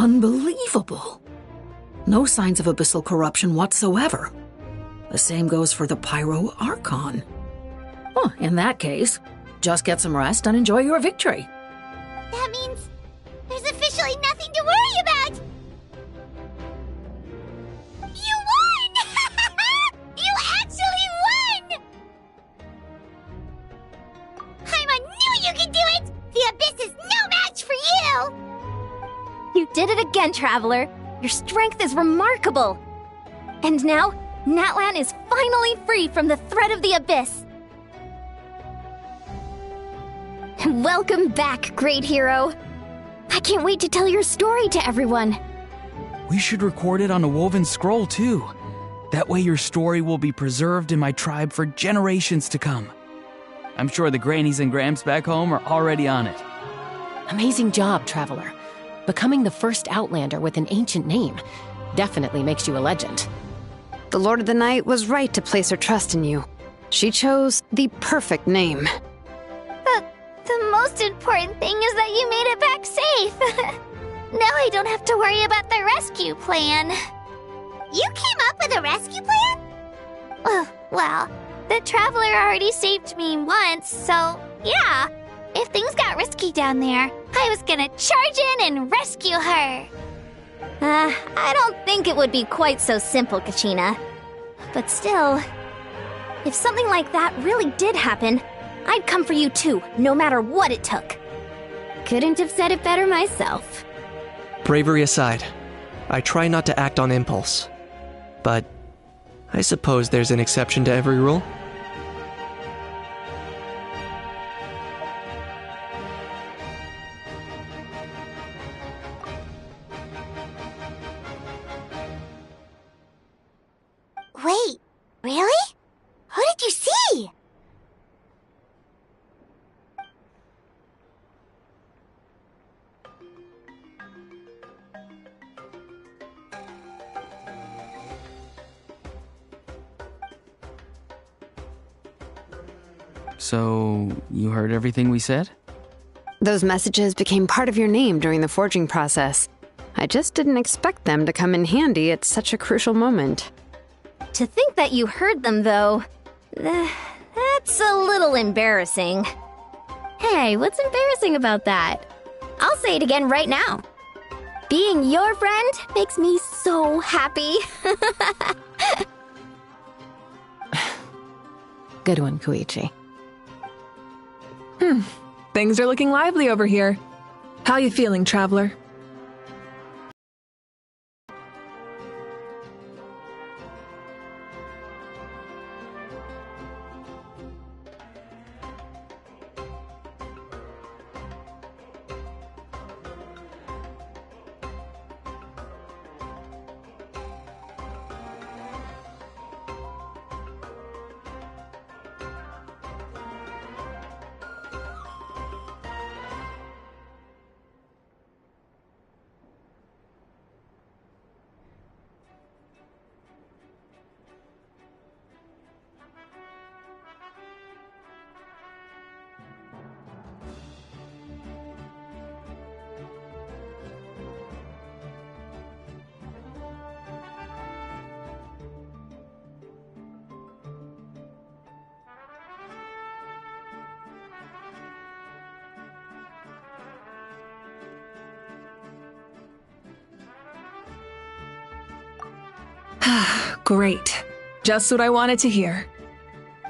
Unbelievable. No signs of abyssal corruption whatsoever. The same goes for the Pyro Archon. Well, in that case, just get some rest and enjoy your victory. That means there's officially nothing to worry about! You won! You actually won! Paimon knew you could do it! The Abyss is no match for you! You did it again, Traveler. Your strength is remarkable. And now, Natlan is finally free from the threat of the Abyss. Welcome back, great hero. I can't wait to tell your story to everyone. We should record it on a woven scroll, too. That way your story will be preserved in my tribe for generations to come. I'm sure the grannies and gramps back home are already on it. Amazing job, Traveler. Becoming the first Outlander with an ancient name definitely makes you a legend. The Lord of the Night was right to place her trust in you. She chose the perfect name. The most important thing is that you made it back safe. Now I don't have to worry about the rescue plan. You came up with a rescue plan? Well, the Traveler already saved me once, so yeah. If things got risky down there, I was gonna charge in and rescue her. I don't think it would be quite so simple, Kachina. But still, if something like that really did happen, I'd come for you too, no matter what it took. Couldn't have said it better myself. Bravery aside, I try not to act on impulse. But I suppose there's an exception to every rule. Wait, really? Who did you see? So, you heard everything we said? Those messages became part of your name during the forging process. I just didn't expect them to come in handy at such a crucial moment. To think that you heard them, though, that's a little embarrassing. Hey, what's embarrassing about that? I'll say it again right now. Being your friend makes me so happy. Good one, Koichi. Things are looking lively over here. How you feeling, Traveler? Great. Just what I wanted to hear.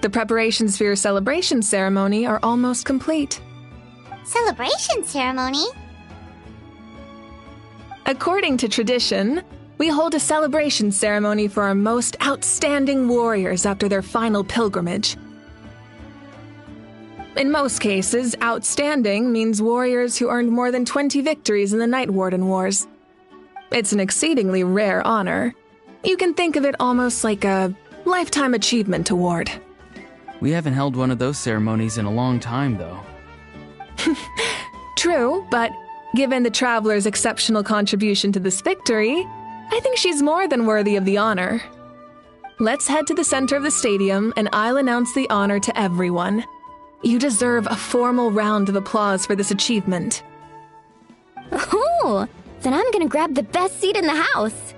The preparations for your celebration ceremony are almost complete. Celebration ceremony? According to tradition, we hold a celebration ceremony for our most outstanding warriors after their final pilgrimage. In most cases, outstanding means warriors who earned more than 20 victories in the Night Warden Wars. It's an exceedingly rare honor. You can think of it almost like a lifetime achievement award. We haven't held one of those ceremonies in a long time, though. True, but given the Traveler's exceptional contribution to this victory, I think she's more than worthy of the honor. Let's head to the center of the stadium and I'll announce the honor to everyone. You deserve a formal round of applause for this achievement. Ooh, then I'm gonna grab the best seat in the house.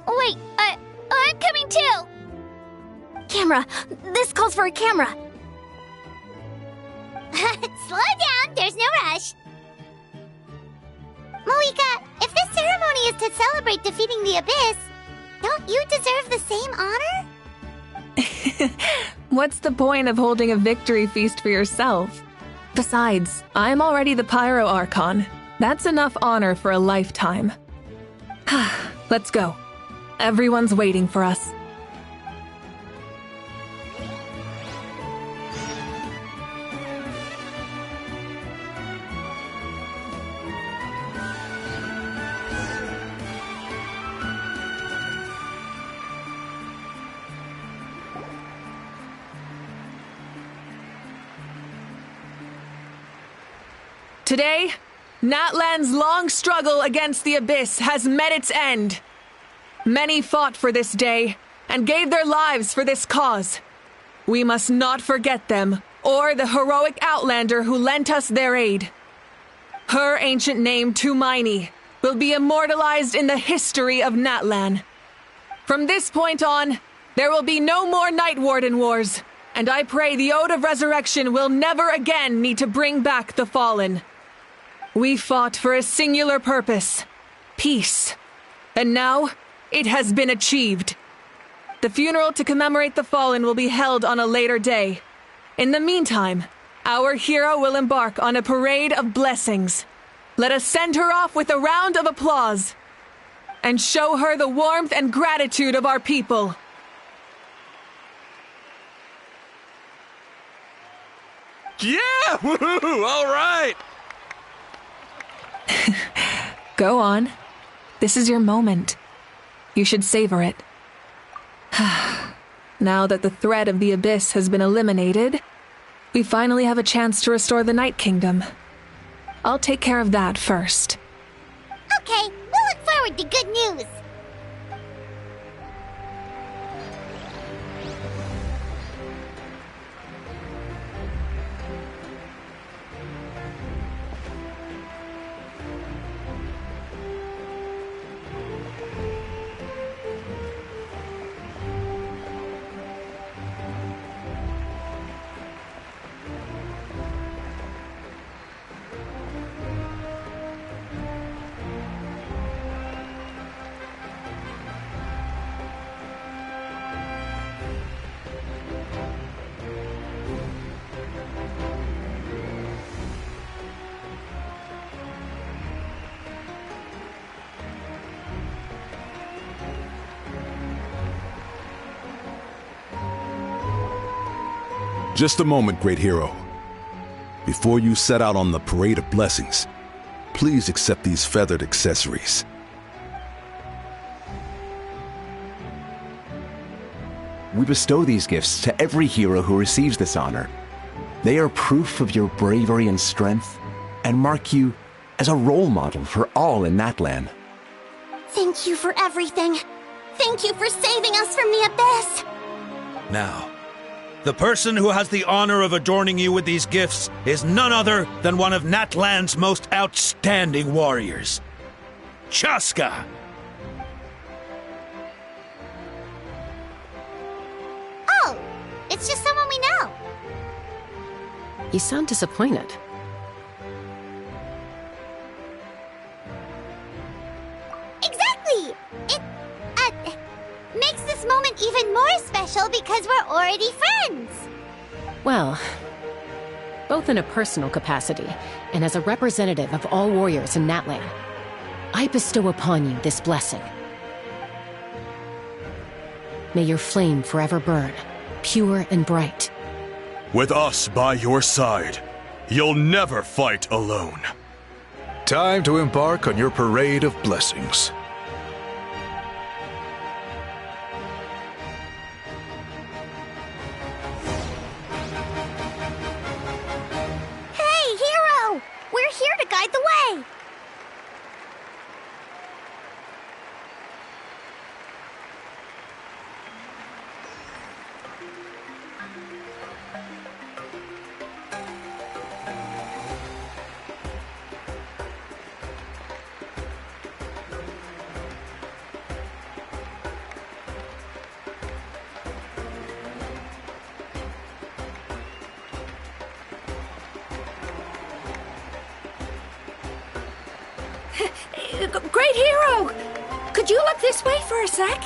Wait, I'm coming too! Camera! This calls for a camera! Slow down, there's no rush. Moika, if this ceremony is to celebrate defeating the Abyss, don't you deserve the same honor? What's the point of holding a victory feast for yourself? Besides, I'm already the Pyro Archon. That's enough honor for a lifetime. Let's go. Everyone's waiting for us. Today, Natlan's long struggle against the Abyss has met its end. Many fought for this day and gave their lives for this cause. We must not forget them or the heroic Outlander who lent us their aid. Her ancient name, Tumaini, will be immortalized in the history of Natlan. From this point on, there will be no more Night Warden wars, and I pray the Ode of Resurrection will never again need to bring back the fallen. We fought for a singular purpose, peace, and now it has been achieved. The funeral to commemorate the fallen will be held on a later day. In the meantime, our hero will embark on a parade of blessings. Let us send her off with a round of applause and show her the warmth and gratitude of our people. Yeah! Woohoo! All right! Go on. This is your moment. You should savor it. Now that the threat of the Abyss has been eliminated, we finally have a chance to restore the Night Kingdom. I'll take care of that first. Okay, we'll look forward to good news. Just a moment, great hero. Before you set out on the parade of blessings, please accept these feathered accessories. We bestow these gifts to every hero who receives this honor. They are proof of your bravery and strength, and mark you as a role model for all in Natlan. Thank you for everything. Thank you for saving us from the Abyss. Now, the person who has the honor of adorning you with these gifts is none other than one of Natlan's most outstanding warriors, Chaska. Oh, it's just someone we know. You sound disappointed. Exactly! It makes this moment even more special because we're already friends. Well, both in a personal capacity and as a representative of all warriors in Natlan, I bestow upon you this blessing. May your flame forever burn, pure and bright. With us by your side, you'll never fight alone. Time to embark on your parade of blessings. Hey, hero! We're here to guide the way. Great hero! Could you look this way for a sec?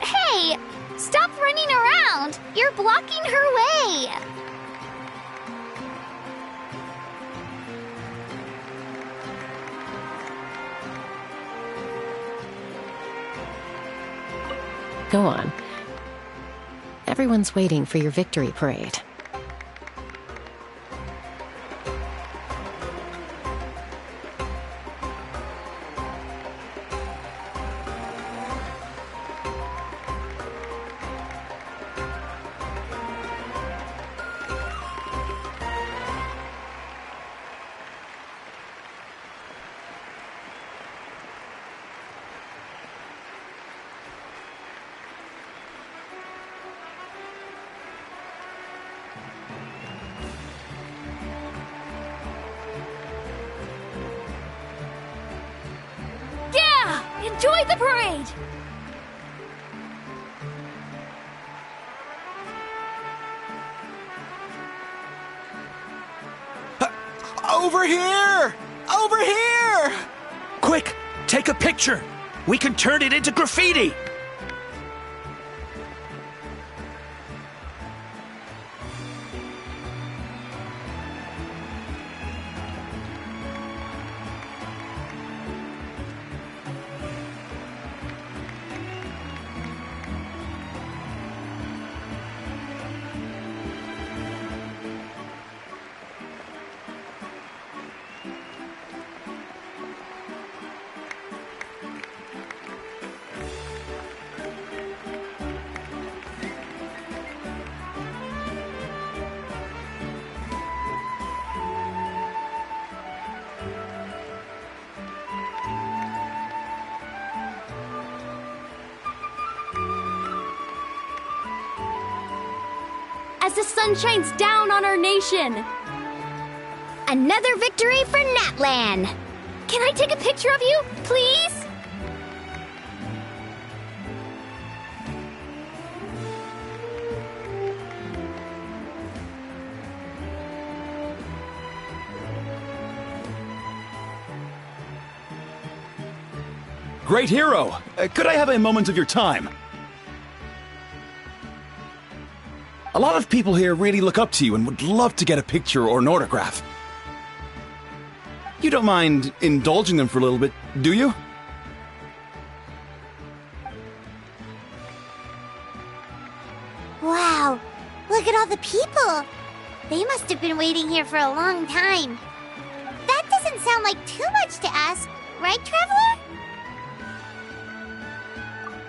Hey! Stop running around! You're blocking her way! Go on. Everyone's waiting for your victory parade. Enjoy the parade! Over here! Over here! Quick, take a picture. We can turn it into graffiti. As the sun shines down on our nation. Another victory for Natlan! Can I take a picture of you, please? Great hero! Could I have a moment of your time? A lot of people here really look up to you and would love to get a picture or an autograph. You don't mind indulging them for a little bit, do you? Wow, look at all the people! They must have been waiting here for a long time. That doesn't sound like too much to ask, right, Traveler?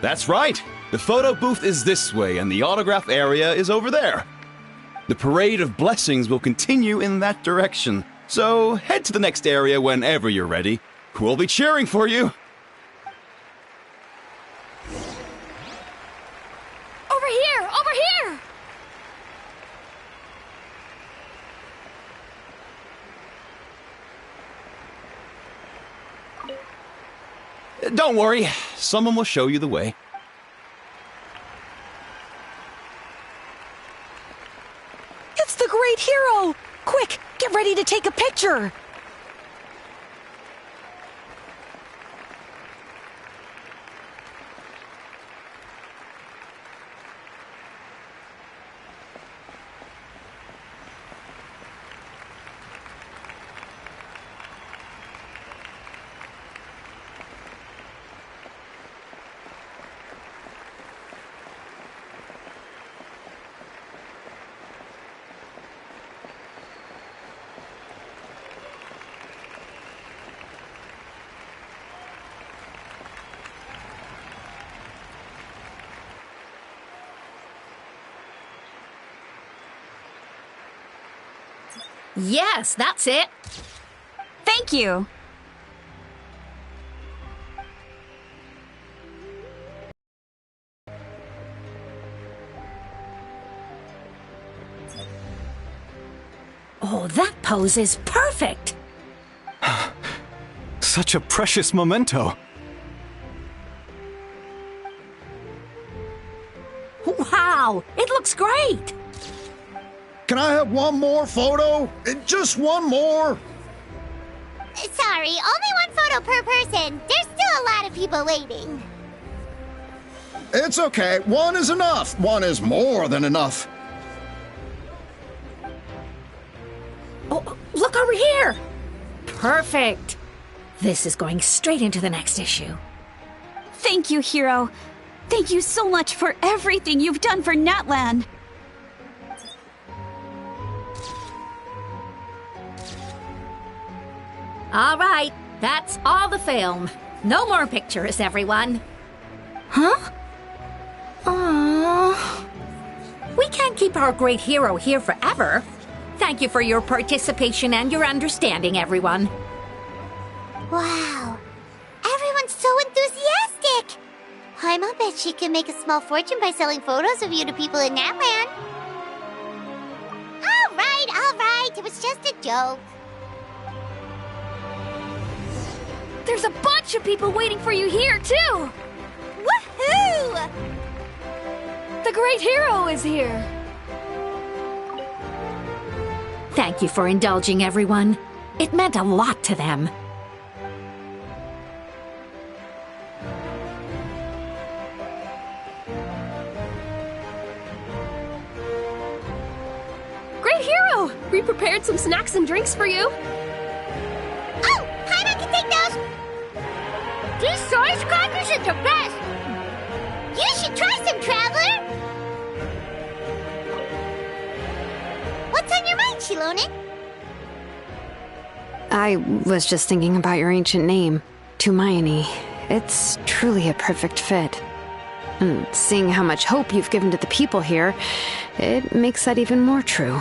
That's right! The photo booth is this way, and the autograph area is over there. The parade of blessings will continue in that direction, so head to the next area whenever you're ready. We'll be cheering for you! Over here! Over here! Don't worry, someone will show you the way. It's the great hero! Quick, get ready to take a picture! Yes, that's it. Thank you. Oh, that pose is perfect! Such a precious memento. Wow, it looks great! Can I have one more photo? Just one more? Sorry, only one photo per person. There's still a lot of people waiting. It's okay. One is enough. One is more than enough. Oh, look over here! Perfect! This is going straight into the next issue. Thank you, Hero. Thank you so much for everything you've done for Natlan. All right, that's all the film. No more pictures, everyone. Huh? Aww. We can't keep our great hero here forever. Thank you for your participation and your understanding, everyone. Wow. Everyone's so enthusiastic. Paimon bet she can make a small fortune by selling photos of you to people in Natlan. All right. It was just a joke. There's a bunch of people waiting for you here, too! Woohoo! The great hero is here! Thank you for indulging, everyone. It meant a lot to them. Great hero! We prepared some snacks and drinks for you. Oh, Paimon can take those! These source crackers are the best! You should try some, Traveler! What's on your mind, Shilonen? I was just thinking about your ancient name, Tumayani. It's truly a perfect fit. And seeing how much hope you've given to the people here, it makes that even more true.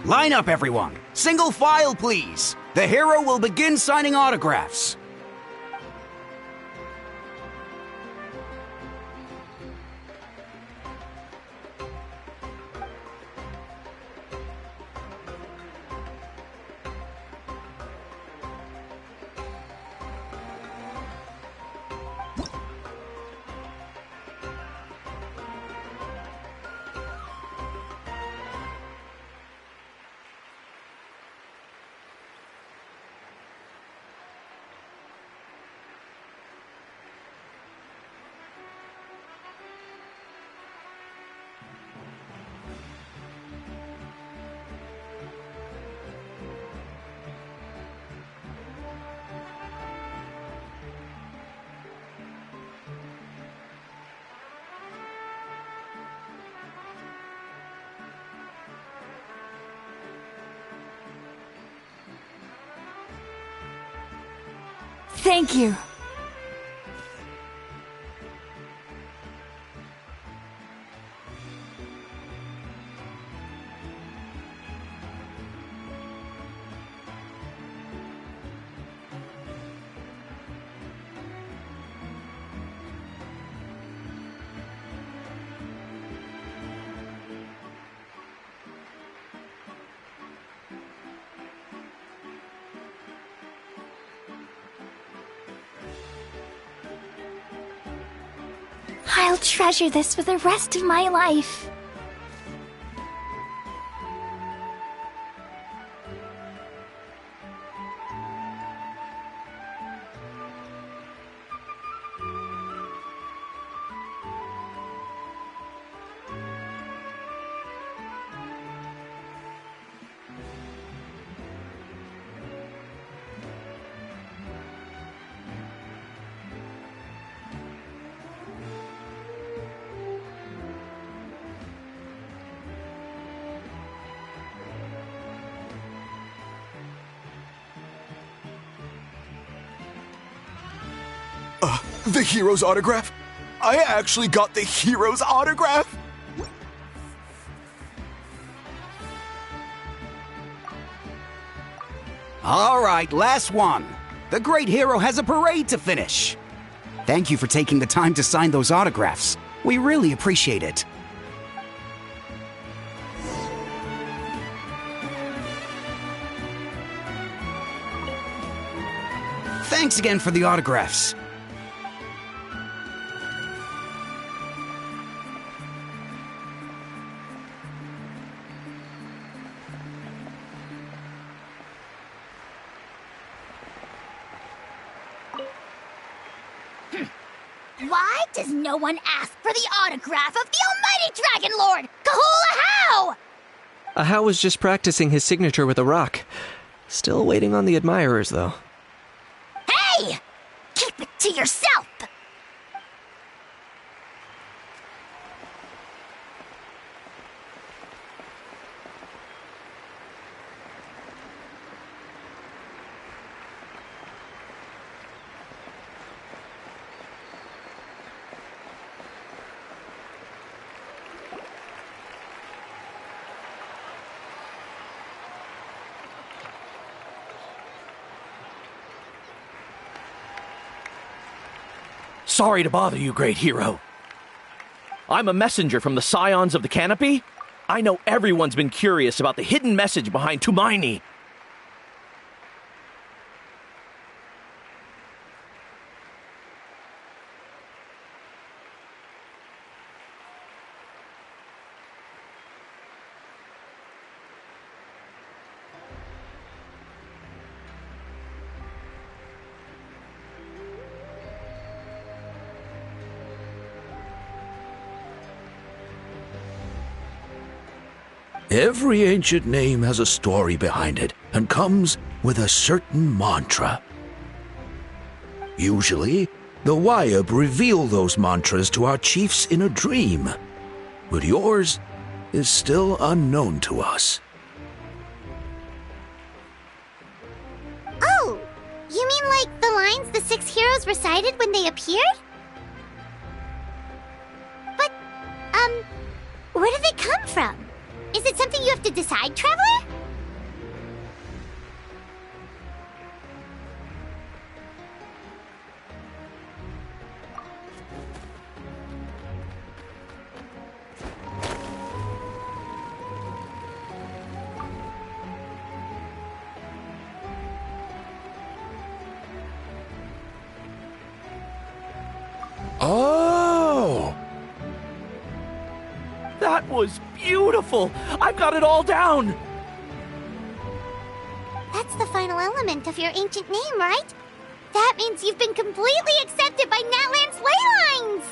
Line up, everyone. Single file, please. The hero will begin signing autographs. Thank you. I'll treasure this for the rest of my life. The hero's autograph? I actually got the hero's autograph? All right, last one. The great hero has a parade to finish. Thank you for taking the time to sign those autographs. We really appreciate it. Thanks again for the autographs. Why does no one ask for the autograph of the almighty Dragon Lord, Kahula How? Ahau was just practicing his signature with a rock. Still waiting on the admirers, though. Hey! Keep it to yourself! Sorry to bother you, great hero. I'm a messenger from the Scions of the Canopy. I know everyone's been curious about the hidden message behind Tumaini. Every ancient name has a story behind it and comes with a certain mantra. Usually, the Wayab reveal those mantras to our chiefs in a dream, but yours is still unknown to us. Oh! You mean like the lines the 6 heroes recited when they appeared? But, where do they come from? Is it something you have to decide, Traveler? Oh! That was beautiful! I've got it all down! That's the final element of your ancient name, right? That means you've been completely accepted by Natlan's ley lines!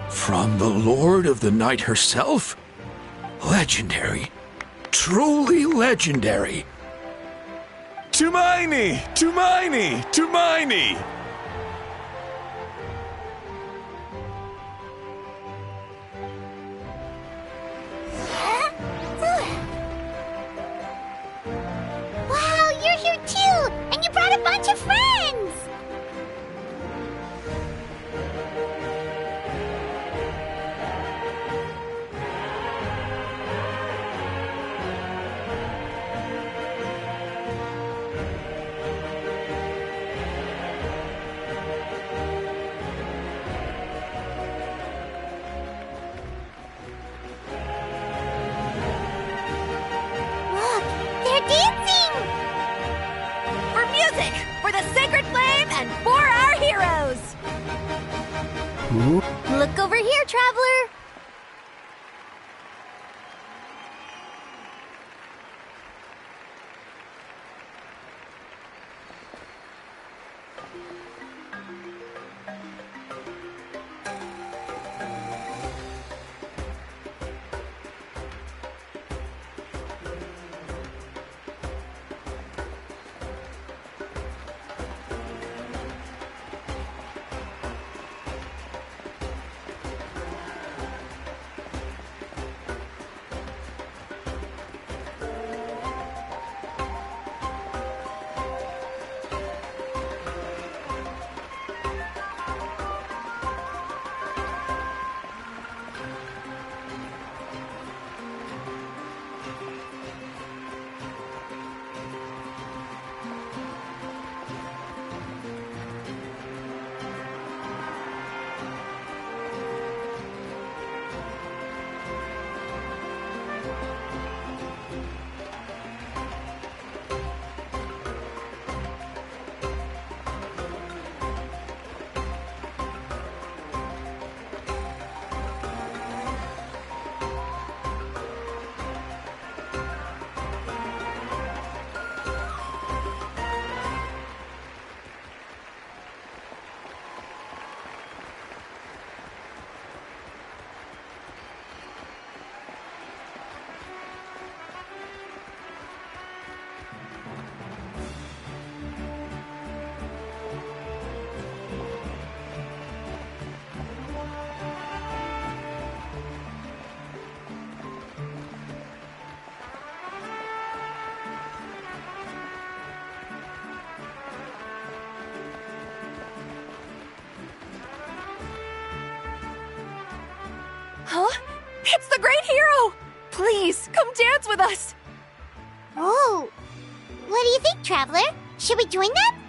From the Lord of the Night herself? Legendary. Truly legendary. Tumaini! Tumaini! Tumaini! Wow, you're here too! And you brought a bunch of friends! Look, they're dancing! For music, for the sacred flame, and for our heroes! Look over here, Traveler! Huh? It's the great hero! Please, come dance with us! Oh, what do you think, Traveler? Should we join them?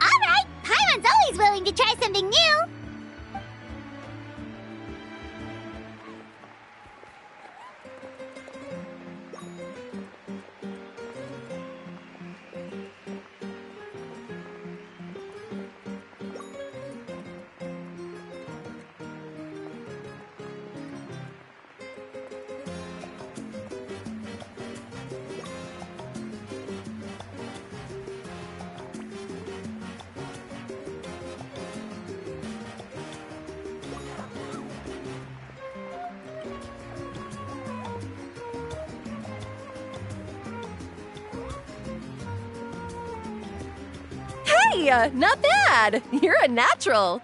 Alright, Paimon's always willing to try something new! Hey, not bad! You're a natural!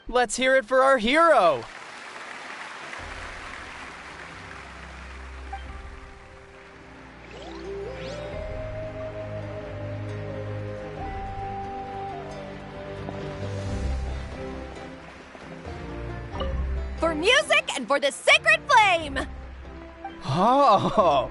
Let's hear it for our hero! For music and for the sacred flame! Oh!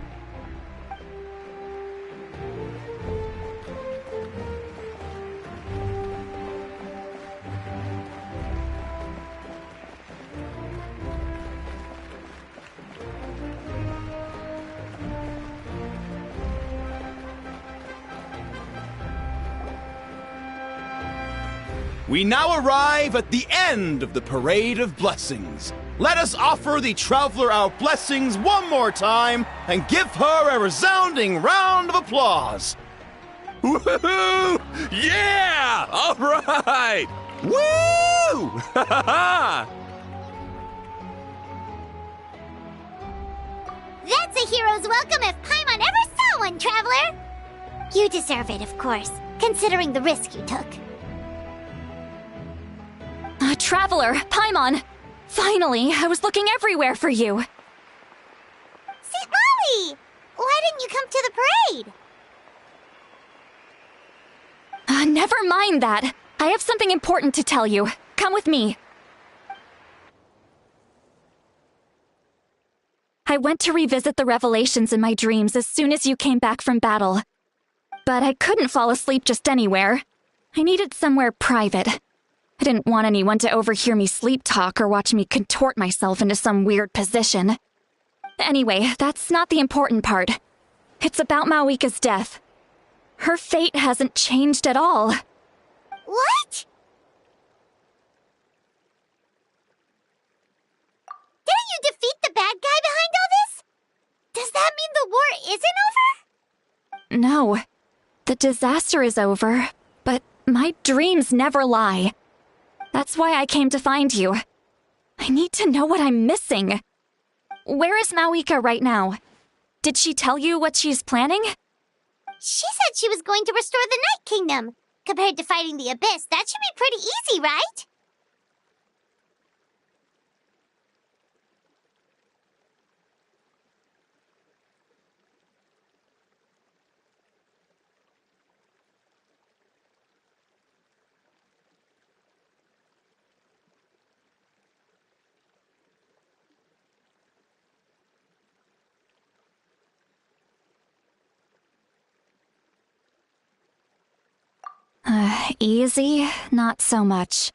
We now arrive at the end of the Parade of Blessings. Let us offer the Traveler our blessings one more time and give her a resounding round of applause. Woohoo! Yeah! All right! Woo! That's a hero's welcome if Paimon ever saw one, Traveler! You deserve it, of course, considering the risk you took. Traveler, Paimon! Finally, I was looking everywhere for you. St. Molly! Why didn't you come to the parade? Never mind that. I have something important to tell you. Come with me. I went to revisit the revelations in my dreams as soon as you came back from battle. But I couldn't fall asleep just anywhere. I needed somewhere private. I didn't want anyone to overhear me sleep talk or watch me contort myself into some weird position. Anyway, that's not the important part. It's about Mawika's death. Her fate hasn't changed at all. What? Didn't you defeat the bad guy behind all this? Does that mean the war isn't over? No. The disaster is over, but my dreams never lie. That's why I came to find you. I need to know what I'm missing. Where is Mawika right now? Did she tell you what she's planning? She said she was going to restore the Night Kingdom. Compared to fighting the Abyss, that should be pretty easy, right? Easy? Not so much.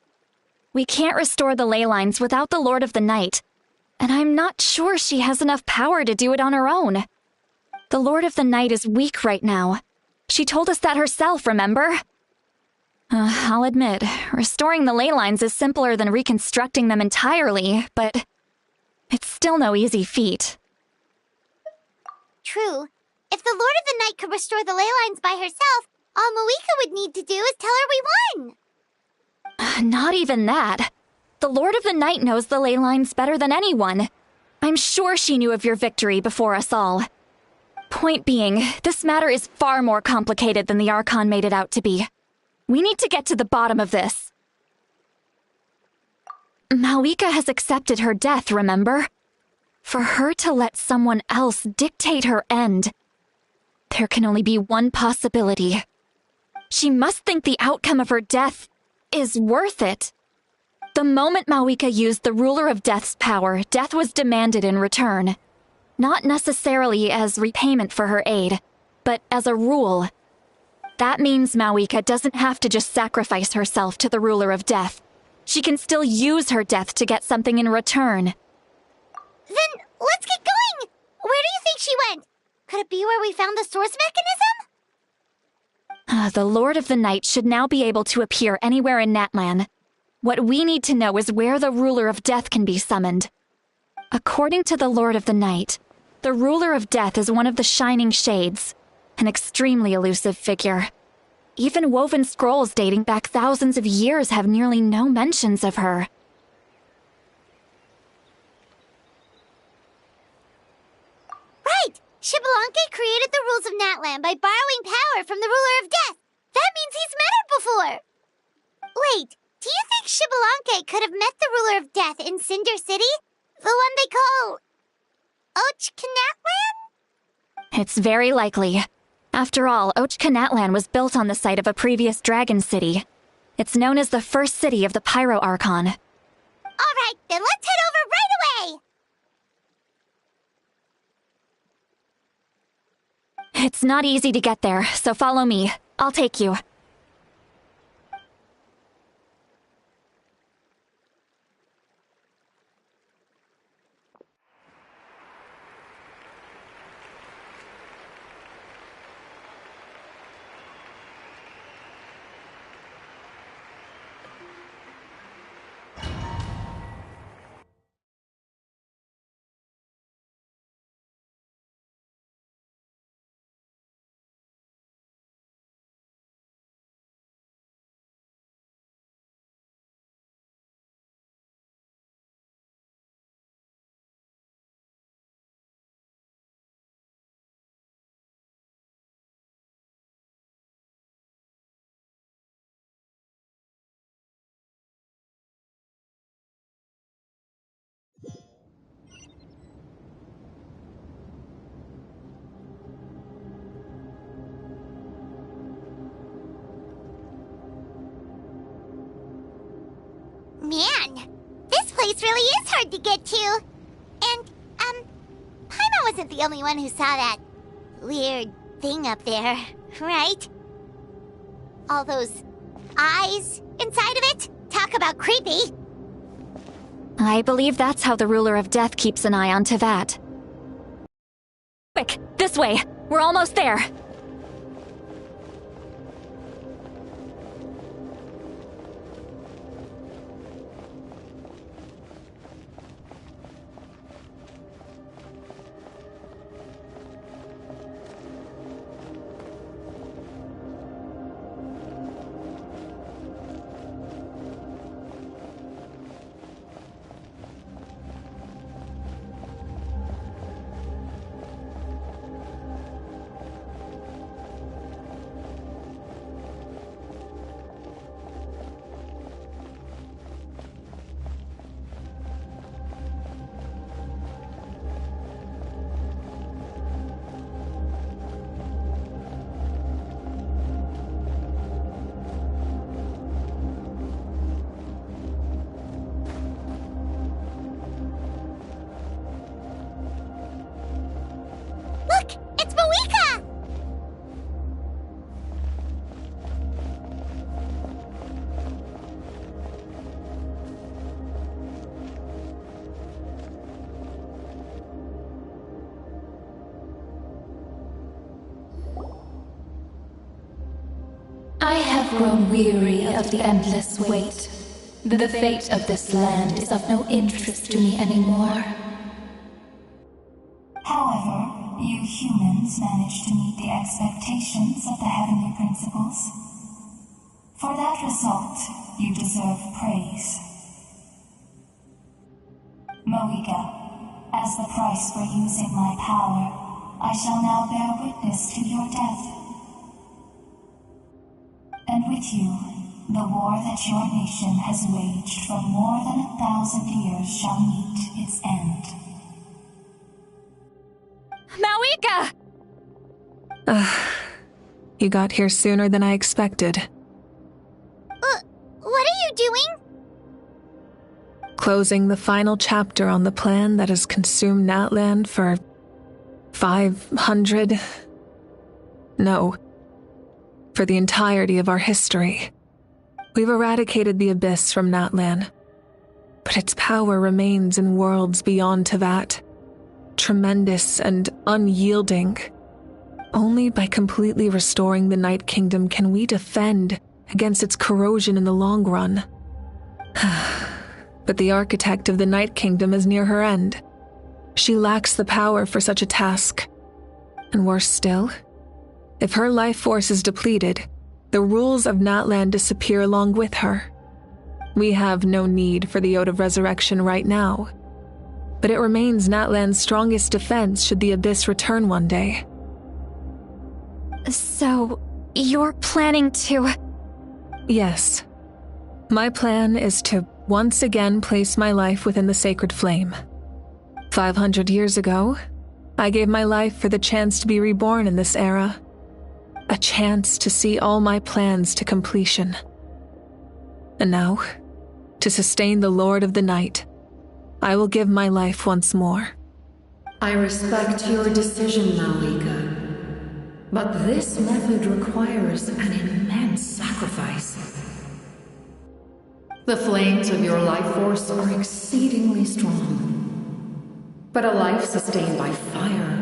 We can't restore the ley lines without the Lord of the Night, and I'm not sure she has enough power to do it on her own. The Lord of the Night is weak right now. She told us that herself, remember? I'll admit, restoring the ley lines is simpler than reconstructing them entirely, but it's still no easy feat. True. If the Lord of the Night could restore the ley lines by herself, all Mawika would need to do is tell her we won! Not even that. The Lord of the Night knows the ley lines better than anyone. I'm sure she knew of your victory before us all. Point being, this matter is far more complicated than the Archon made it out to be. We need to get to the bottom of this. Mawika has accepted her death, remember? For her to let someone else dictate her end, there can only be one possibility. She must think the outcome of her death is worth it. The moment Mawika used the Ruler of Death's power, death was demanded in return. Not necessarily as repayment for her aid, but as a rule. That means Mawika doesn't have to just sacrifice herself to the Ruler of Death. She can still use her death to get something in return. Then let's get going! Where do you think she went? Could it be where we found the source mechanism? The Lord of the Night should now be able to appear anywhere in Natlan. What we need to know is where the Ruler of Death can be summoned. According to the Lord of the Night, the Ruler of Death is one of the Shining Shades, an extremely elusive figure. Even woven scrolls dating back thousands of years have nearly no mentions of her. Right! Xbalanque created the rules of Natlan by borrowing power from the Ruler of Death. That means he's met her before. Wait, do you think Xbalanque could have met the Ruler of Death in Cinder City? The one they call... Natlan? It's very likely. After all, Natlan was built on the site of a previous dragon city. It's known as the first city of the Pyro Archon. Alright, then let's head over right away! It's not easy to get there, so follow me. I'll take you. Man, this place really is hard to get to. And, Paimon wasn't the only one who saw that weird thing up there, right? All those eyes inside of it? Talk about creepy. I believe that's how the Ruler of Death keeps an eye on Tevat. Quick, this way! We're almost there! I have grown weary of the endless wait. The fate of this land is of no interest to me anymore. However, you humans managed to meet the expectations of the heavenly principles. For that result, you deserve praise. Mawika, as the price for using my power, I shall now bear witness to your death. And with you, the war that your nation has waged for more than 1,000 years shall meet its end. Mawika! You got here sooner than I expected. What are you doing? Closing the final chapter on the plan that has consumed Natlan for 500... No. For the entirety of our history. We've eradicated the Abyss from Natlan. But its power remains in worlds beyond Teyvat. Tremendous and unyielding. Only by completely restoring the Night Kingdom can we defend against its corrosion in the long run. But the architect of the Night Kingdom is near her end. She lacks the power for such a task. And worse still, if her life force is depleted, the rules of Natlan disappear along with her. We have no need for the Ode of Resurrection right now, but it remains Natlan's strongest defense should the Abyss return one day. So, you're planning to... Yes. My plan is to once again place my life within the sacred flame. 500 years ago, I gave my life for the chance to be reborn in this era. A chance to see all my plans to completion. And now, to sustain the Lord of the Night, I will give my life once more. I respect your decision, Malika. But this method requires an immense sacrifice. The flames of your life force are exceedingly strong. But a life sustained by fire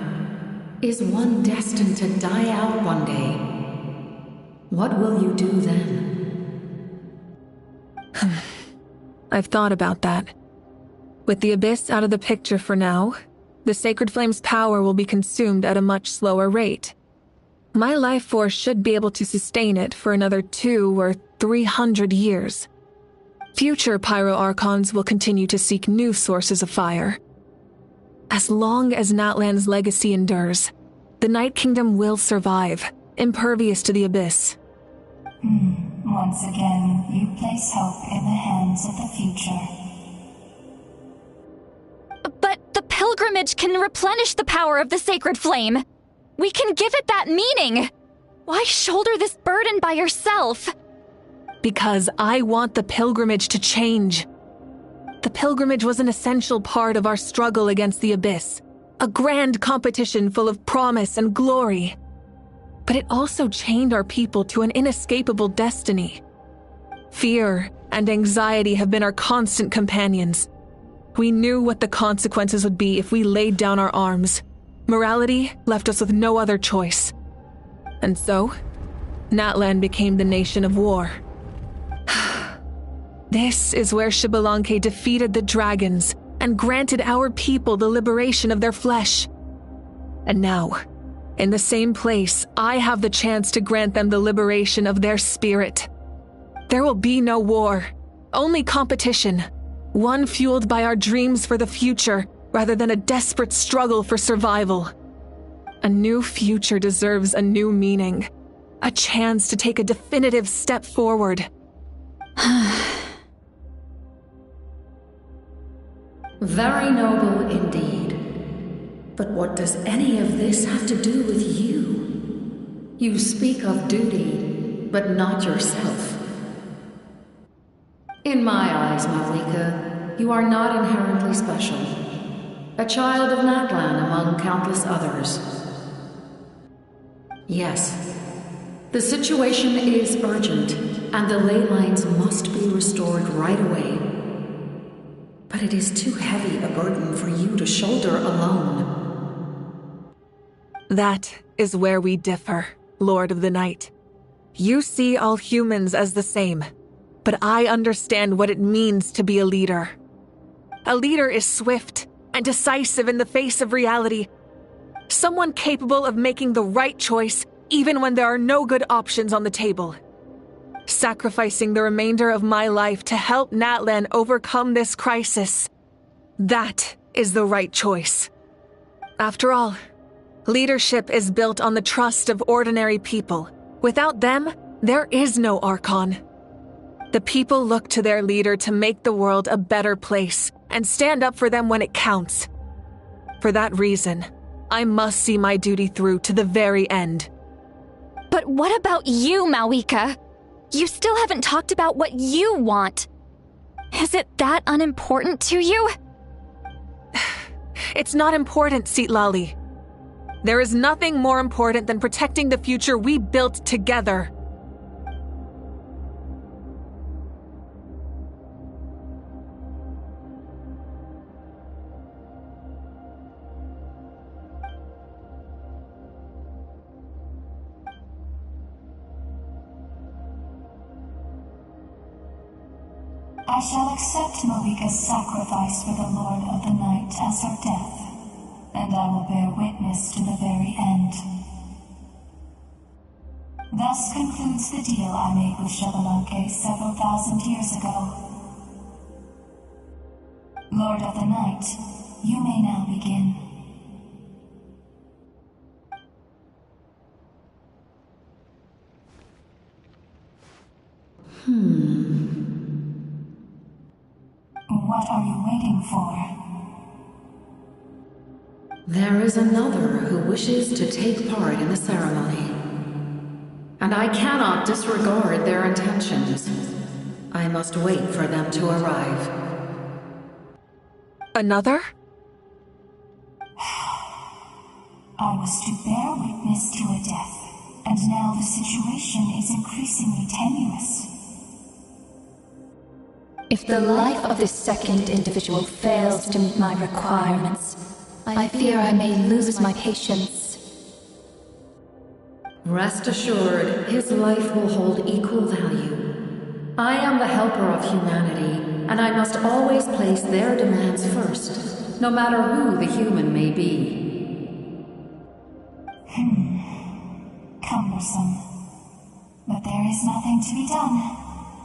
is one destined to die out one day. What will you do then? I've thought about that. With the Abyss out of the picture for now, the Sacred Flame's power will be consumed at a much slower rate. My life force should be able to sustain it for another 200 or 300 years. Future Pyro Archons will continue to seek new sources of fire. As long as Natlan's legacy endures, the Night Kingdom will survive, impervious to the Abyss. Once again, you place hope in the hands of the future. But the pilgrimage can replenish the power of the sacred flame. We can give it that meaning. Why shoulder this burden by yourself? Because I want the pilgrimage to change. The pilgrimage was an essential part of our struggle against the Abyss, a grand competition full of promise and glory. But it also chained our people to an inescapable destiny. Fear and anxiety have been our constant companions. We knew what the consequences would be if we laid down our arms. Morality left us with no other choice. And so, Natlan became the nation of war. This is where Xbalanque defeated the dragons and granted our people the liberation of their flesh. And now, in the same place, I have the chance to grant them the liberation of their spirit. There will be no war, only competition, one fueled by our dreams for the future rather than a desperate struggle for survival. A new future deserves a new meaning, a chance to take a definitive step forward. Very noble indeed. But what does any of this have to do with you? You speak of duty, but not yourself. In my eyes, Malika, you are not inherently special. A child of Natlan among countless others. Yes, the situation is urgent, and the ley lines must be restored right away. But it is too heavy a burden for you to shoulder alone. That is where we differ, Lord of the Night. You see all humans as the same, but I understand what it means to be a leader. A leader is swift and decisive in the face of reality. Someone capable of making the right choice even when there are no good options on the table. Sacrificing the remainder of my life to help Natlan overcome this crisis. That is the right choice. After all, leadership is built on the trust of ordinary people. Without them, there is no Archon. The people look to their leader to make the world a better place and stand up for them when it counts. For that reason, I must see my duty through to the very end. But what about you, Malwika? You still haven't talked about what you want. Is it that unimportant to you? It's not important, Citlali. There is nothing more important than protecting the future we built together. I shall accept Malika's sacrifice for the Lord of the Night as her death, and I will bear witness to the very end. Thus concludes the deal I made with Xbalanque several thousand years ago. Lord of the Night, you may now begin. What are you waiting for? There is another who wishes to take part in the ceremony. And I cannot disregard their intentions. I must wait for them to arrive. Another? I was to bear witness to a death, and now the situation is increasingly tenuous. If the life of this second individual fails to meet my requirements, I fear I may lose my patience. Rest assured, his life will hold equal value. I am the helper of humanity, and I must always place their demands first, no matter who the human may be. Cumbersome. But there is nothing to be done.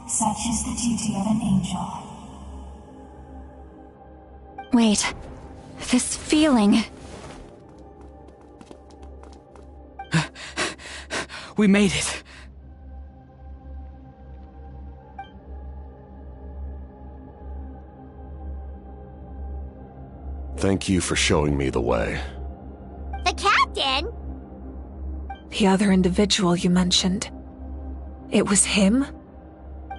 Such is the duty of an angel. Wait. This feeling... We made it. Thank you for showing me the way. The captain? The other individual you mentioned. It was him?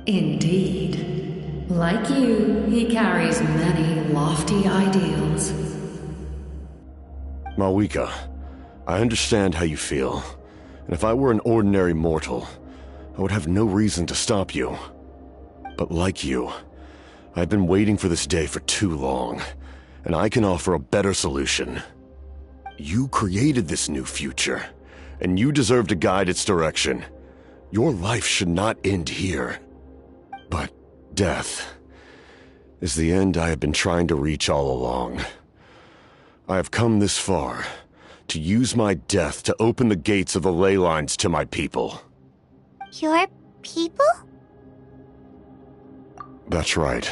Indeed. Like you, he carries many lofty ideals. Malwika, I understand how you feel. And if I were an ordinary mortal, I would have no reason to stop you. But like you, I've been waiting for this day for too long, and I can offer a better solution. You created this new future, and you deserve to guide its direction. Your life should not end here. But death is the end I have been trying to reach all along. I have come this far to use my death to open the gates of the ley lines to my people. Your people? That's right.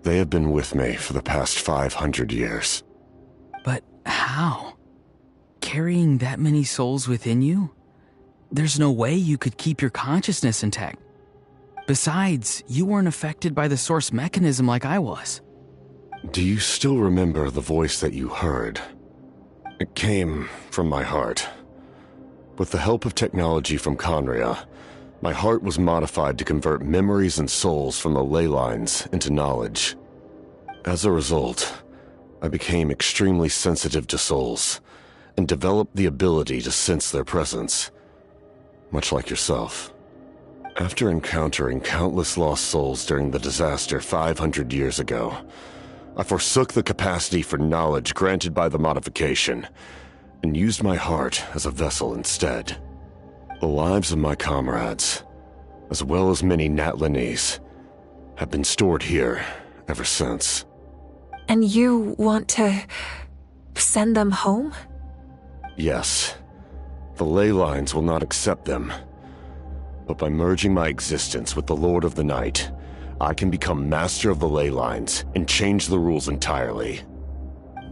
They have been with me for the past 500 years. But how? Carrying that many souls within you? There's no way you could keep your consciousness intact. Besides, you weren't affected by the source mechanism like I was. Do you still remember the voice that you heard? It came from my heart. With the help of technology from Conria, my heart was modified to convert memories and souls from the ley lines into knowledge. As a result, I became extremely sensitive to souls, and developed the ability to sense their presence, much like yourself. After encountering countless lost souls during the disaster 500 years ago, I forsook the capacity for knowledge granted by the modification, and used my heart as a vessel instead. The lives of my comrades, as well as many Natlanese, have been stored here ever since. And you want to send them home? Yes. The ley lines will not accept them. But by merging my existence with the Lord of the Night, I can become master of the ley lines and change the rules entirely.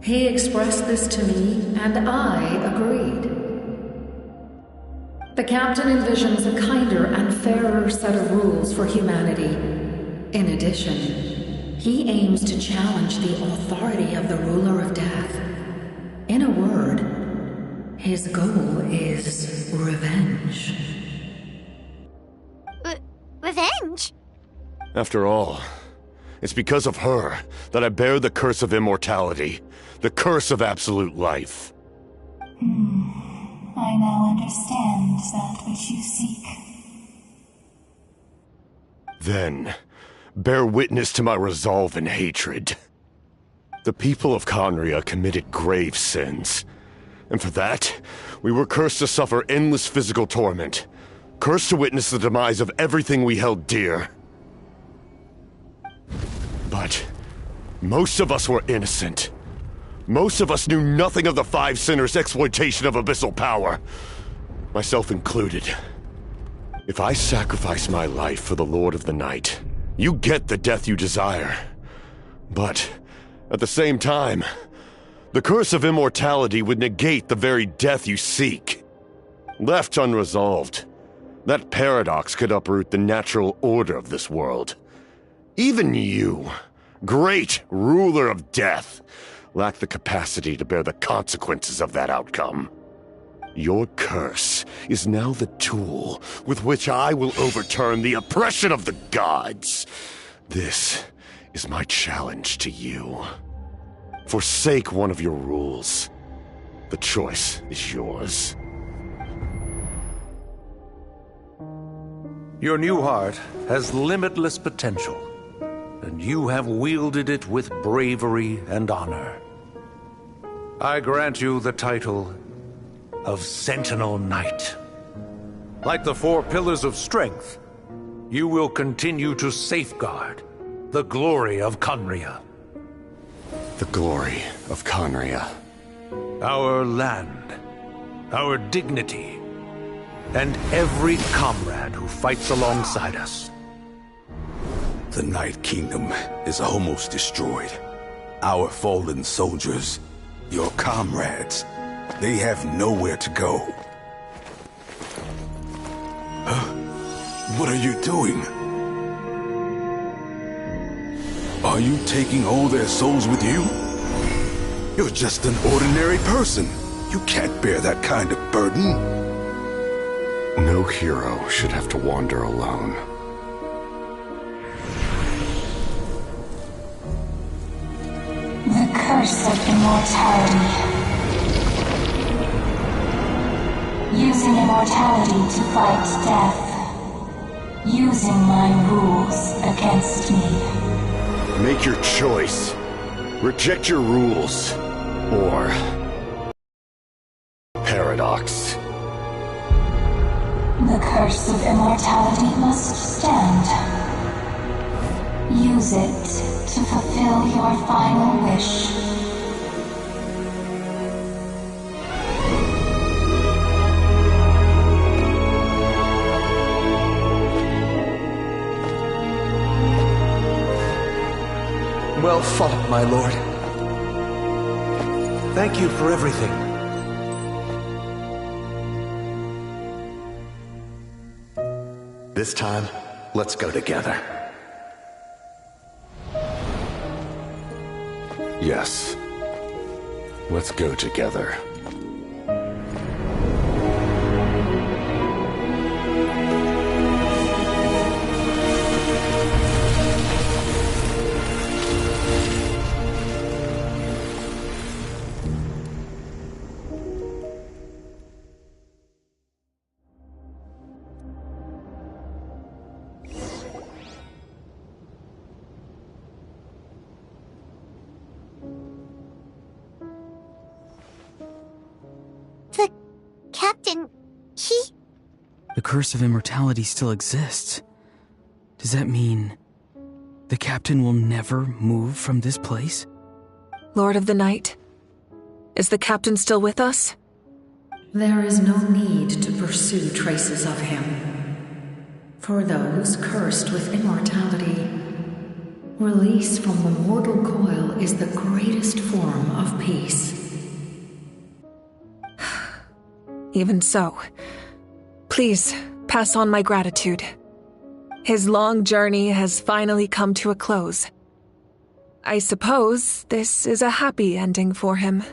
He expressed this to me, and I agreed. The captain envisions a kinder and fairer set of rules for humanity. In addition, he aims to challenge the authority of the ruler of death. In a word, His goal is revenge. Revenge? After all, it's because of her that I bear the curse of immortality, the curse of absolute life. I now understand that which you seek. Then, bear witness to my resolve and hatred. The people of Conria committed grave sins, and for that, we were cursed to suffer endless physical torment, cursed to witness the demise of everything we held dear. But most of us were innocent. Most of us knew nothing of the Five Sinners' exploitation of abyssal power, myself included. If I sacrifice my life for the Lord of the Night, you get the death you desire. But at the same time, the curse of immortality would negate the very death you seek. Left unresolved, that paradox could uproot the natural order of this world. Even you, great ruler of death, lack the capacity to bear the consequences of that outcome. Your curse is now the tool with which I will overturn the oppression of the gods. This is my challenge to you. Forsake one of your rules. The choice is yours. Your new heart has limitless potential, and you have wielded it with bravery and honor. I grant you the title of Sentinel Knight. Like the four pillars of strength, you will continue to safeguard the glory of Conria. The glory of Conria. Our land, our dignity, and every comrade who fights alongside us. The Night Kingdom is almost destroyed. Our fallen soldiers, your comrades, they have nowhere to go. What are you doing? Are you taking all their souls with you? You're just an ordinary person. You can't bear that kind of burden. No hero should have to wander alone. The curse of immortality. Using immortality to fight death. Using my rules against me. Make your choice. Reject your rules. Or paradox. The curse of immortality must stand. Use it to fulfill your final wish. Well fought, my lord. Thank you for everything. This time, let's go together. Yes. Let's go together. Captain, The curse of immortality still exists. Does that mean the captain will never move from this place? Lord of the Night, is the captain still with us? There is no need to pursue traces of him. For those cursed with immortality, release from the mortal coil is the greatest form of peace. Even so, please pass on my gratitude. His long journey has finally come to a close. I suppose this is a happy ending for him.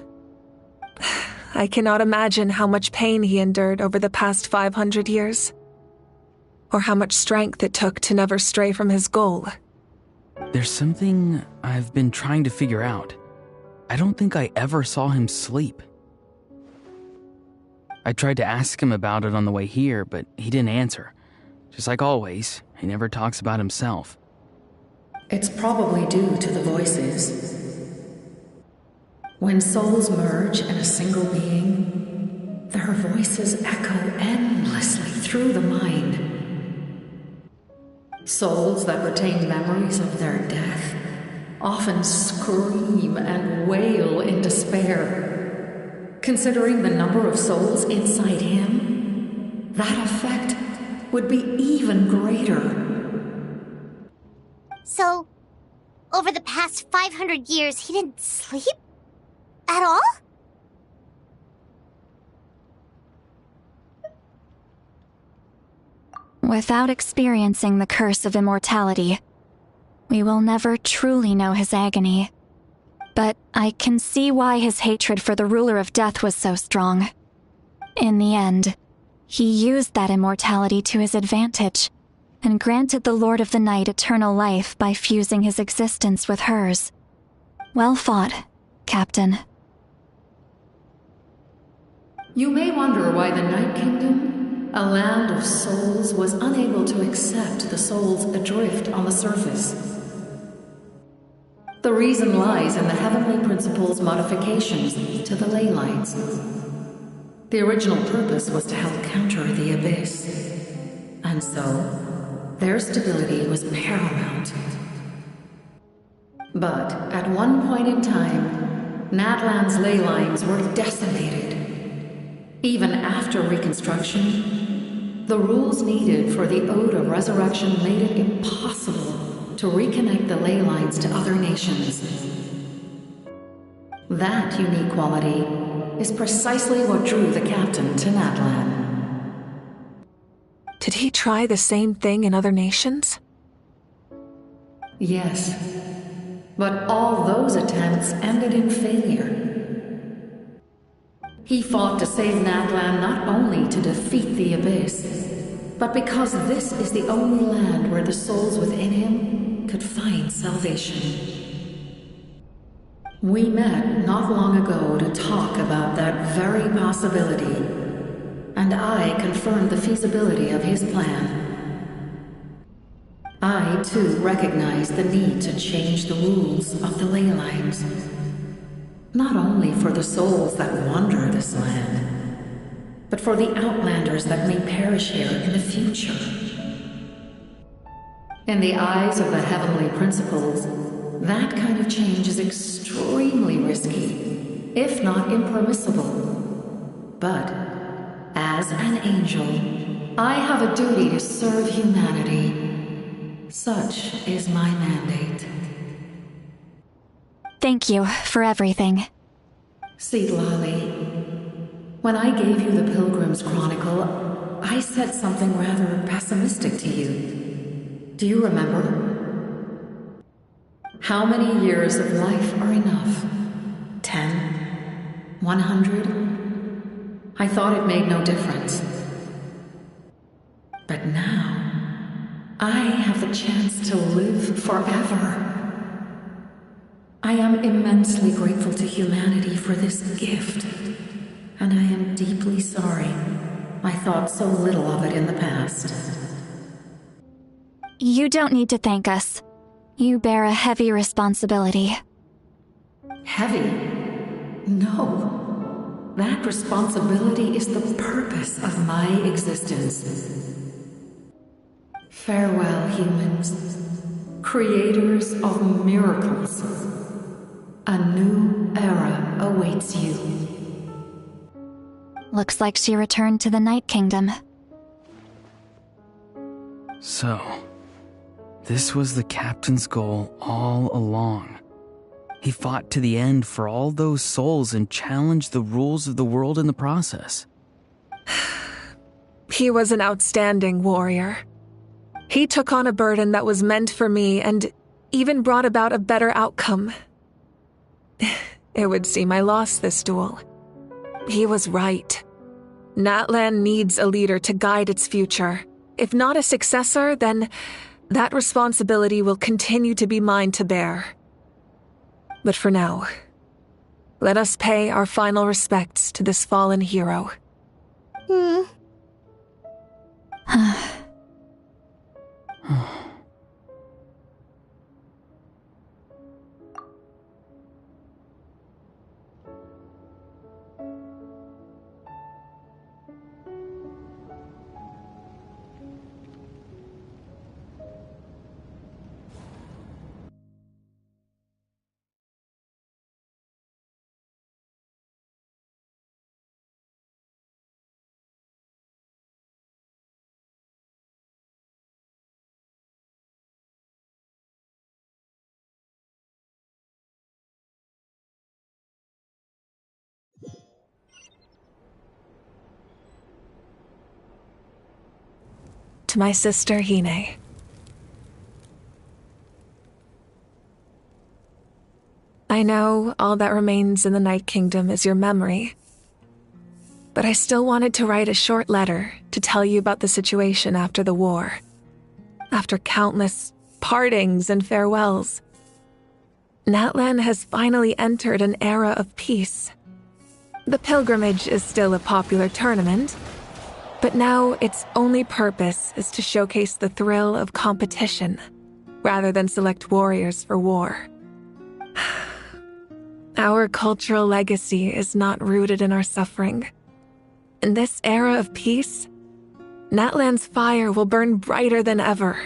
I cannot imagine how much pain he endured over the past 500 years. Or how much strength it took to never stray from his goal. There's something I've been trying to figure out. I don't think I ever saw him sleep. I tried to ask him about it on the way here, but he didn't answer. Just like always, he never talks about himself. It's probably due to the voices. When souls merge in a single being, their voices echo endlessly through the mind. Souls that retain memories of their death often scream and wail in despair. Considering the number of souls inside him, that effect would be even greater. So, over the past 500 years, he didn't sleep? At all? Without experiencing the curse of immortality, we will never truly know his agony. But I can see why his hatred for the ruler of death was so strong. In the end, he used that immortality to his advantage, and granted the Lord of the Night eternal life by fusing his existence with hers. Well fought, Captain. You may wonder why the Night Kingdom, a land of souls, was unable to accept the souls adrift on the surface. The reason lies in the Heavenly Principle's modifications to the ley lines. The original purpose was to help counter the Abyss, and so their stability was paramount. But at one point in time, Natlan's ley lines were decimated. Even after reconstruction, the rules needed for the Ode of Resurrection made it impossible to reconnect the ley lines to other nations. That unique quality is precisely what drew the captain to Natlan. Did he try the same thing in other nations? Yes, but all those attempts ended in failure. He fought to save Natlan not only to defeat the Abyss, but because this is the only land where the souls within him could find salvation. We met not long ago to talk about that very possibility, and I confirmed the feasibility of his plan. I, too, recognized the need to change the rules of the ley lines. Not only for the souls that wander this land, but for the outlanders that may perish here in the future. In the eyes of the Heavenly Principles, that kind of change is extremely risky, if not impermissible. But, as an angel, I have a duty to serve humanity. Such is my mandate. Thank you for everything. Seedlali, when I gave you the Pilgrim's Chronicle, I said something rather pessimistic to you. Do you remember? How many years of life are enough? 10? 100? I thought it made no difference. But now, I have the chance to live forever. I am immensely grateful to humanity for this gift, and I am deeply sorry I thought so little of it in the past. You don't need to thank us. You bear a heavy responsibility. Heavy? No. That responsibility is the purpose of my existence. Farewell, humans. Creators of miracles. A new era awaits you. Looks like she returned to the Night Kingdom. So, this was the captain's goal all along. He fought to the end for all those souls and challenged the rules of the world in the process. He was an outstanding warrior. He took on a burden that was meant for me and even brought about a better outcome. It would seem I lost this duel. He was right. Natlan needs a leader to guide its future. If not a successor, then that responsibility will continue to be mine to bear. But for now, let us pay our final respects to this fallen hero. To my sister, Hine. I know all that remains in the Night Kingdom is your memory, but I still wanted to write a short letter to tell you about the situation after the war. After countless partings and farewells, Natlan has finally entered an era of peace. The pilgrimage is still a popular tournament, but now its only purpose is to showcase the thrill of competition, rather than select warriors for war. Our cultural legacy is not rooted in our suffering. In this era of peace, Natlan's fire will burn brighter than ever.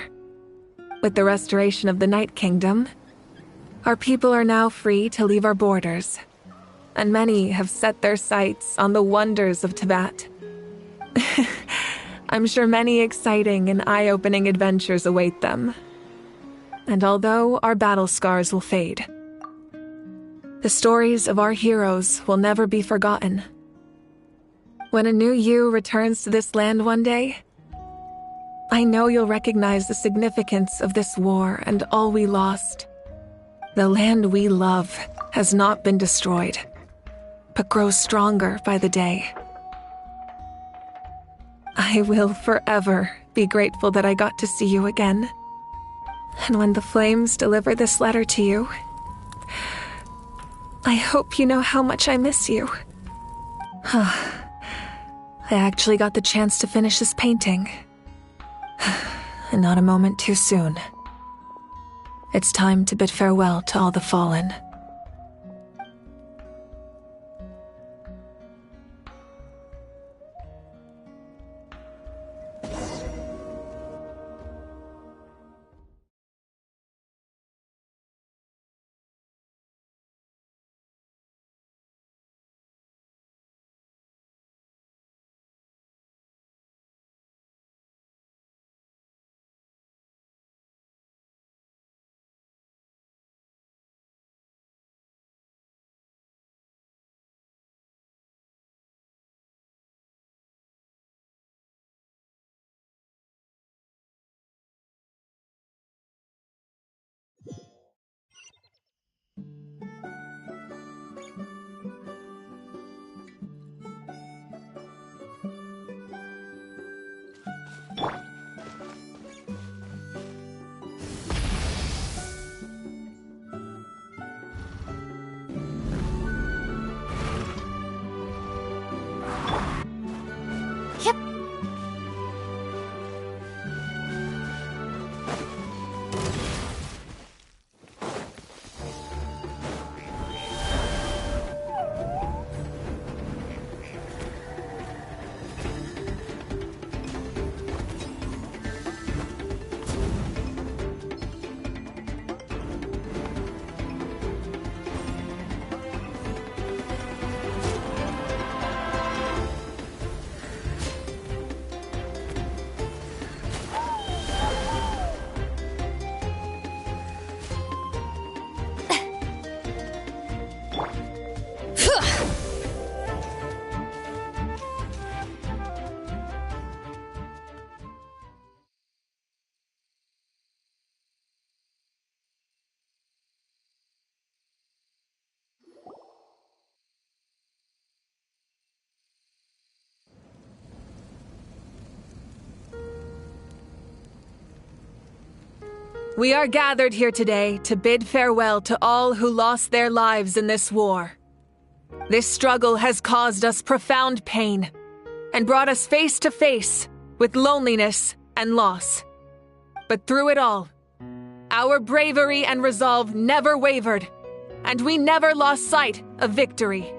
With the restoration of the Night Kingdom, our people are now free to leave our borders, and many have set their sights on the wonders of Tibet. I'm sure many exciting and eye-opening adventures await them. And although our battle scars will fade, the stories of our heroes will never be forgotten. When a new you returns to this land one day, I know you'll recognize the significance of this war and all we lost. The land we love has not been destroyed, but grows stronger by the day. I will forever be grateful that I got to see you again. And when the flames deliver this letter to you, I hope you know how much I miss you. I actually got the chance to finish this painting. And not a moment too soon. It's time to bid farewell to all the fallen. We are gathered here today to bid farewell to all who lost their lives in this war. This struggle has caused us profound pain and brought us face to face with loneliness and loss. But through it all, our bravery and resolve never wavered, and we never lost sight of victory.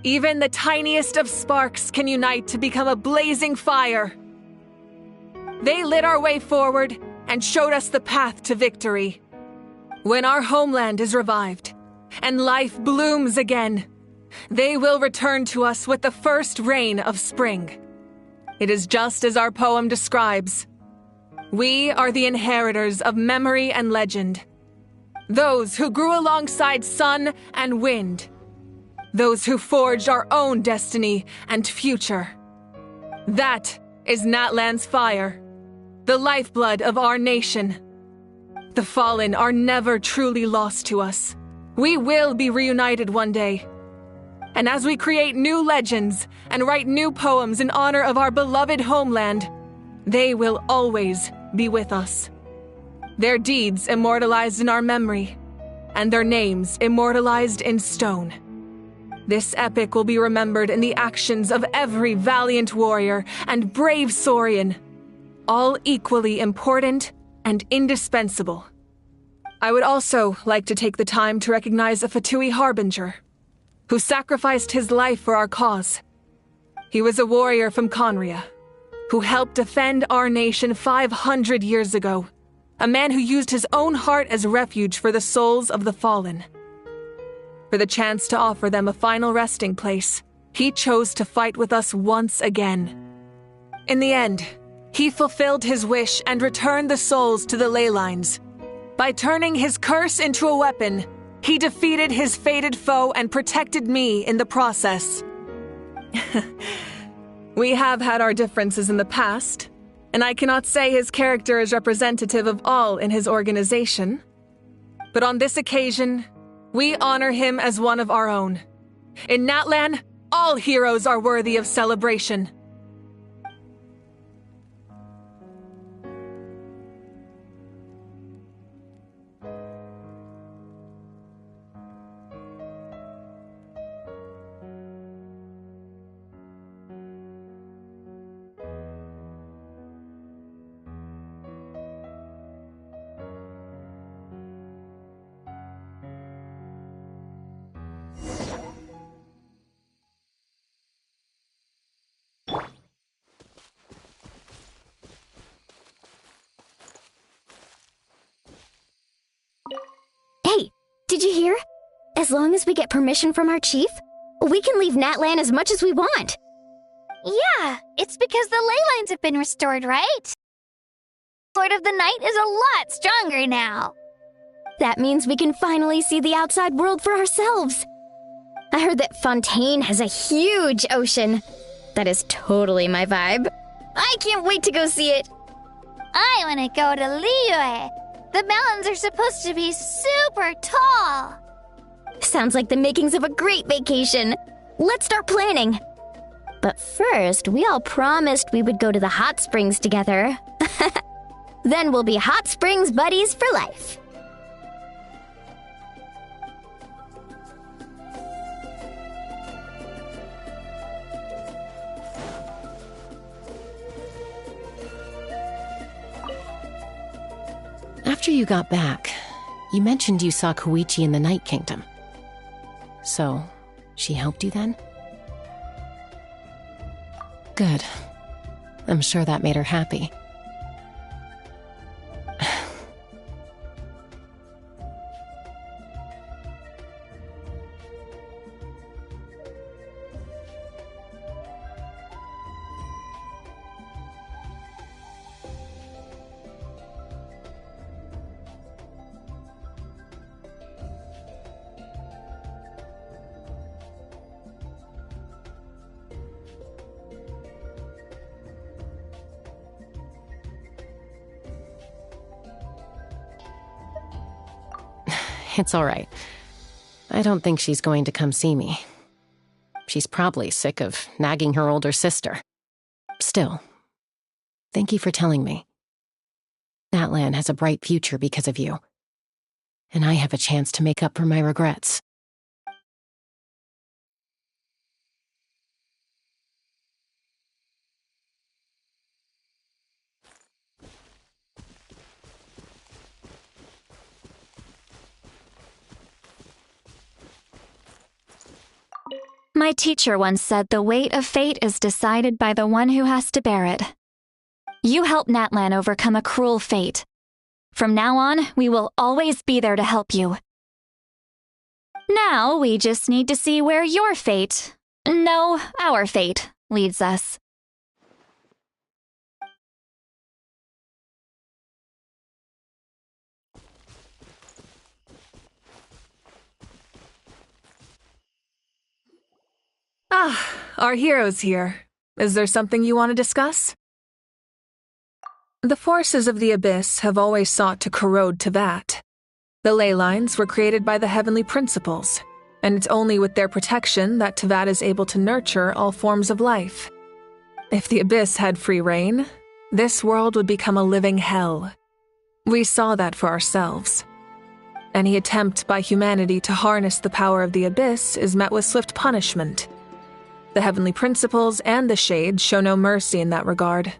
Even the tiniest of sparks can unite to become a blazing fire. They lit our way forward and showed us the path to victory. When our homeland is revived and life blooms again, they will return to us with the first rain of spring. It is just as our poem describes. We are the inheritors of memory and legend. Those who grew alongside sun and wind. Those who forged our own destiny and future. That is Natlan's fire, the lifeblood of our nation. The fallen are never truly lost to us. We will be reunited one day. And as we create new legends and write new poems in honor of our beloved homeland, they will always be with us. Their deeds immortalized in our memory, and their names immortalized in stone. This epic will be remembered in the actions of every valiant warrior and brave Saurian, all equally important and indispensable. I would also like to take the time to recognize a Fatui Harbinger, who sacrificed his life for our cause. He was a warrior from Conria, who helped defend our nation 500 years ago, a man who used his own heart as refuge for the souls of the fallen. For the chance to offer them a final resting place, he chose to fight with us once again. In the end, he fulfilled his wish and returned the souls to the ley lines. By turning his curse into a weapon, he defeated his fated foe and protected me in the process. We have had our differences in the past, and I cannot say his character is representative of all in his organization. But on this occasion, we honor him as one of our own. In Natlan, all heroes are worthy of celebration. Hey, did you hear? As long as we get permission from our chief, we can leave Natlan as much as we want. Yeah, it's because the ley lines have been restored, right? Lord of the Night is a lot stronger now. That means we can finally see the outside world for ourselves. I heard that Fontaine has a huge ocean. That is totally my vibe. I can't wait to go see it. I want to go to Liyue. The mountains are supposed to be super tall. Sounds like the makings of a great vacation. Let's start planning. But first, we all promised we would go to the hot springs together. Then we'll be hot springs buddies for life. After you got back, you mentioned you saw Koichi in the Night Kingdom. So, she helped you then? Good. I'm sure that made her happy. It's all right. I don't think she's going to come see me. She's probably sick of nagging her older sister. Still, thank you for telling me. Natlan has a bright future because of you. And I have a chance to make up for my regrets. My teacher once said the weight of fate is decided by the one who has to bear it. You helped Natlan overcome a cruel fate. From now on, we will always be there to help you. Now, we just need to see where your fate, no, our fate, leads us. Ah, our hero's here. Is there something you want to discuss? The forces of the Abyss have always sought to corrode Teyvat. The ley lines were created by the heavenly principles, and it's only with their protection that Teyvat is able to nurture all forms of life. If the Abyss had free reign, this world would become a living hell. We saw that for ourselves. Any attempt by humanity to harness the power of the Abyss is met with swift punishment. The heavenly principles and the Shades show no mercy in that regard.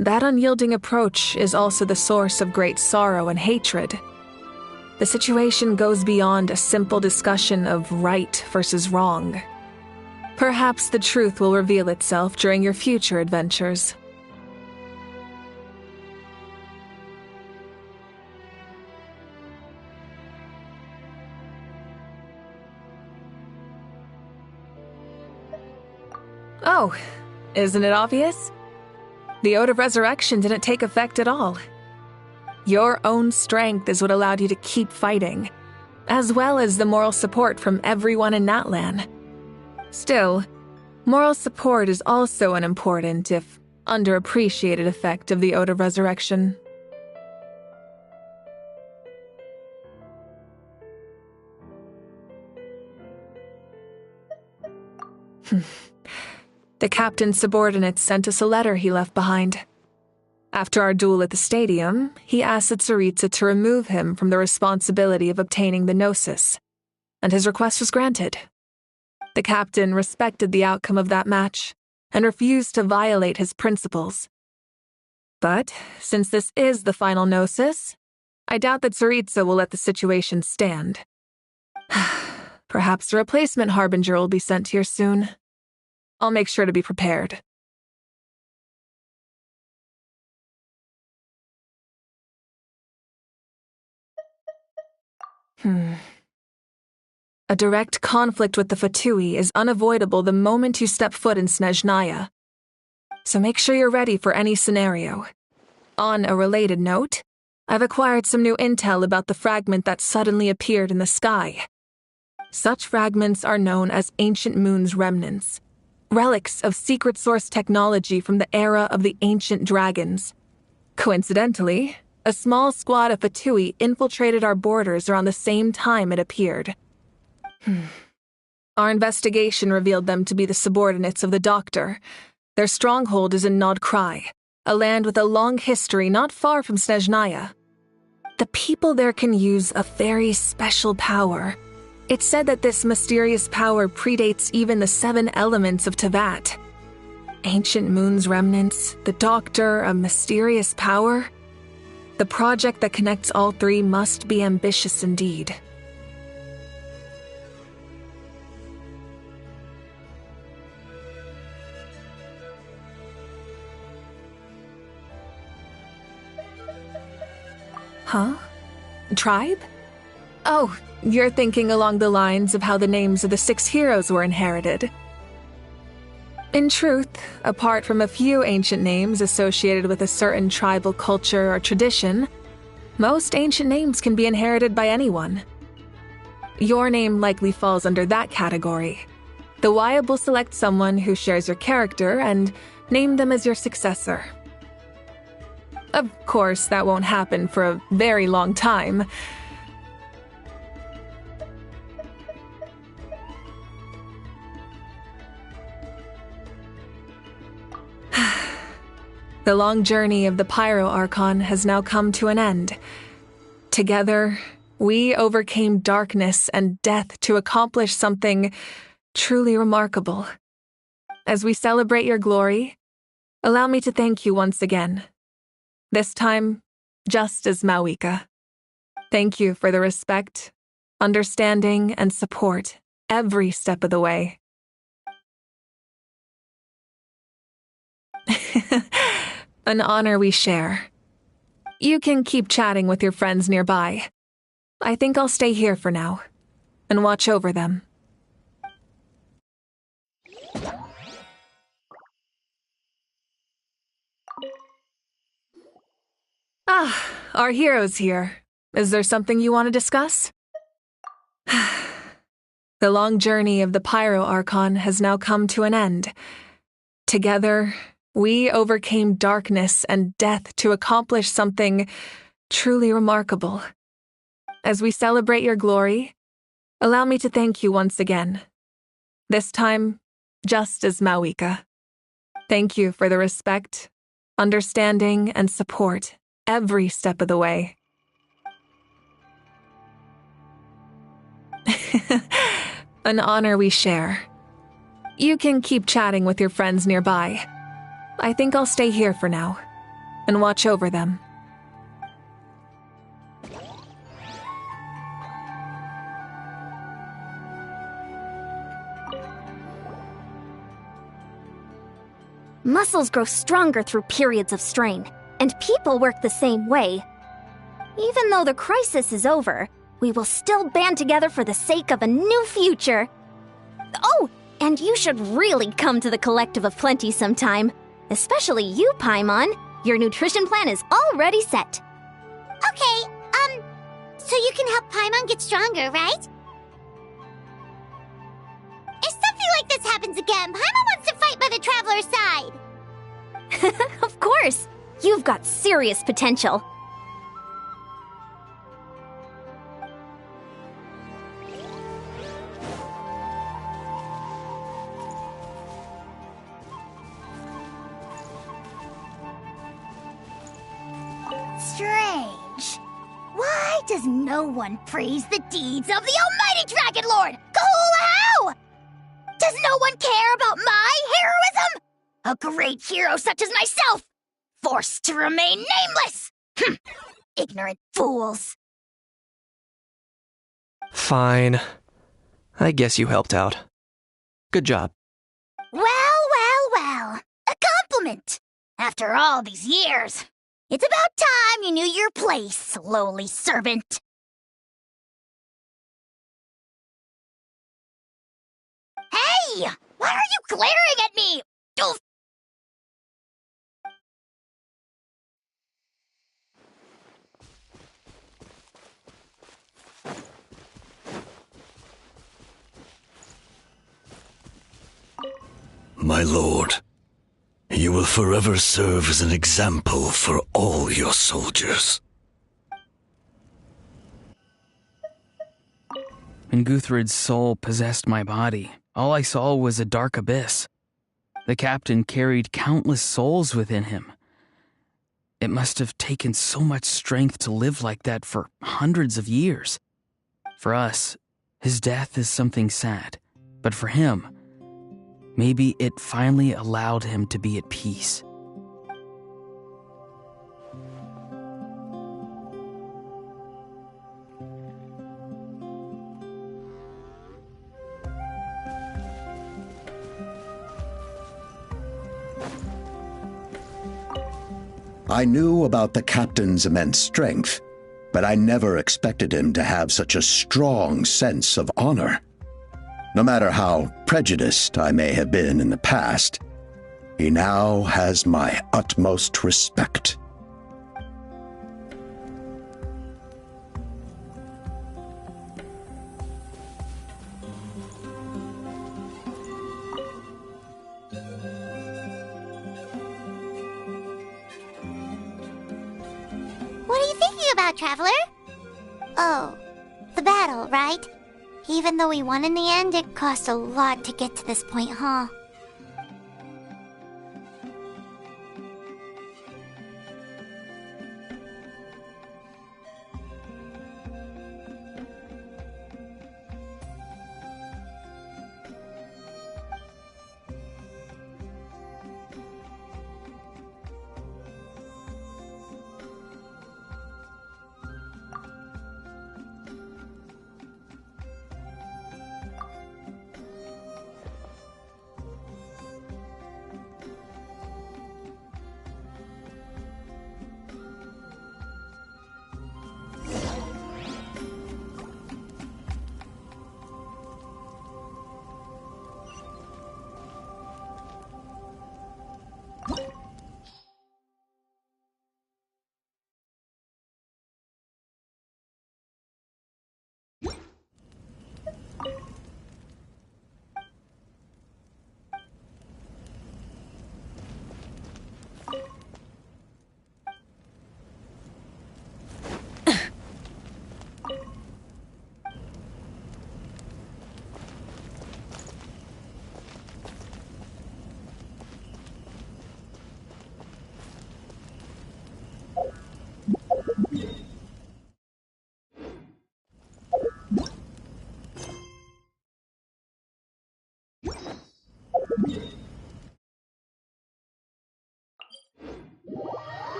That unyielding approach is also the source of great sorrow and hatred. The situation goes beyond a simple discussion of right versus wrong. Perhaps the truth will reveal itself during your future adventures. Oh, isn't it obvious? The Ode of Resurrection didn't take effect at all. Your own strength is what allowed you to keep fighting, as well as the moral support from everyone in Natlan. Still, moral support is also an important, if underappreciated, effect of the Ode of Resurrection. The captain's subordinates sent us a letter he left behind. After our duel at the stadium, he asked Tsaritsa to remove him from the responsibility of obtaining the Gnosis, and his request was granted. The captain respected the outcome of that match and refused to violate his principles. But, since this is the final Gnosis, I doubt that Tsaritsa will let the situation stand. Perhaps a replacement Harbinger will be sent here soon. I'll make sure to be prepared. A direct conflict with the Fatui is unavoidable the moment you step foot in Snezhnaya. So make sure you're ready for any scenario. On a related note, I've acquired some new intel about the fragment that suddenly appeared in the sky. Such fragments are known as Ancient Moon's remnants. Relics of secret source technology from the era of the ancient dragons. Coincidentally, a small squad of Fatui infiltrated our borders around the same time it appeared. Our investigation revealed them to be the subordinates of the Doctor. Their stronghold is in Nod Krai, a land with a long history not far from Snezhnaya. The people there can use a very special power. It's said that this mysterious power predates even the 7 elements of Teyvat. Ancient Moon's remnants, the Doctor, a mysterious power. The project that connects all 3 must be ambitious indeed. Huh? Tribe? Oh, you're thinking along the lines of how the names of the 6 heroes were inherited. In truth, apart from a few ancient names associated with a certain tribal culture or tradition, most ancient names can be inherited by anyone. Your name likely falls under that category. The Wyab will select someone who shares your character and name them as your successor. Of course, that won't happen for a very long time. The long journey of the Pyro Archon has now come to an end. Together, we overcame darkness and death to accomplish something truly remarkable. As we celebrate your glory, allow me to thank you once again. This time, just as Mawika. Thank you for the respect, understanding, and support every step of the way. An honor we share. You can keep chatting with your friends nearby. I think I'll stay here for now and watch over them. Ah, our hero's here. Is there something you want to discuss? The long journey of the Pyro Archon has now come to an end. Together, we overcame darkness and death to accomplish something truly remarkable. As we celebrate your glory, allow me to thank you once again. This time, just as Mawika. Thank you for the respect, understanding, and support every step of the way. An honor we share. You can keep chatting with your friends nearby. I think I'll stay here for now and watch over them. Muscles grow stronger through periods of strain, and people work the same way. Even though the crisis is over, we will still band together for the sake of a new future. Oh, and you should really come to the Collective of Plenty sometime. Especially you, Paimon. Your nutrition plan is already set. Okay, so you can help Paimon get stronger, right? If something like this happens again, Paimon wants to fight by the Traveler's side. Of course! You've got serious potential. Strange. Why does no one praise the deeds of the Almighty Dragon Lord, Kahula? Does no one care about my heroism? A great hero such as myself, forced to remain nameless! Ignorant fools. Fine. I guess you helped out. Good job. Well. A compliment. After all these years. It's about time you knew your place, lowly servant. Hey! Why are you glaring at me? Oof. My lord, you will forever serve as an example for all your soldiers. When Guthred's soul possessed my body, all I saw was a dark abyss. The captain carried countless souls within him. It must have taken so much strength to live like that for hundreds of years. For us, his death is something sad, but for him, maybe it finally allowed him to be at peace. I knew about the captain's immense strength, but I never expected him to have such a strong sense of honor. No matter how prejudiced I may have been in the past, he now has my utmost respect. What are you thinking about, Traveler? Oh, the battle, right? Even though we won in the end, it cost a lot to get to this point, huh?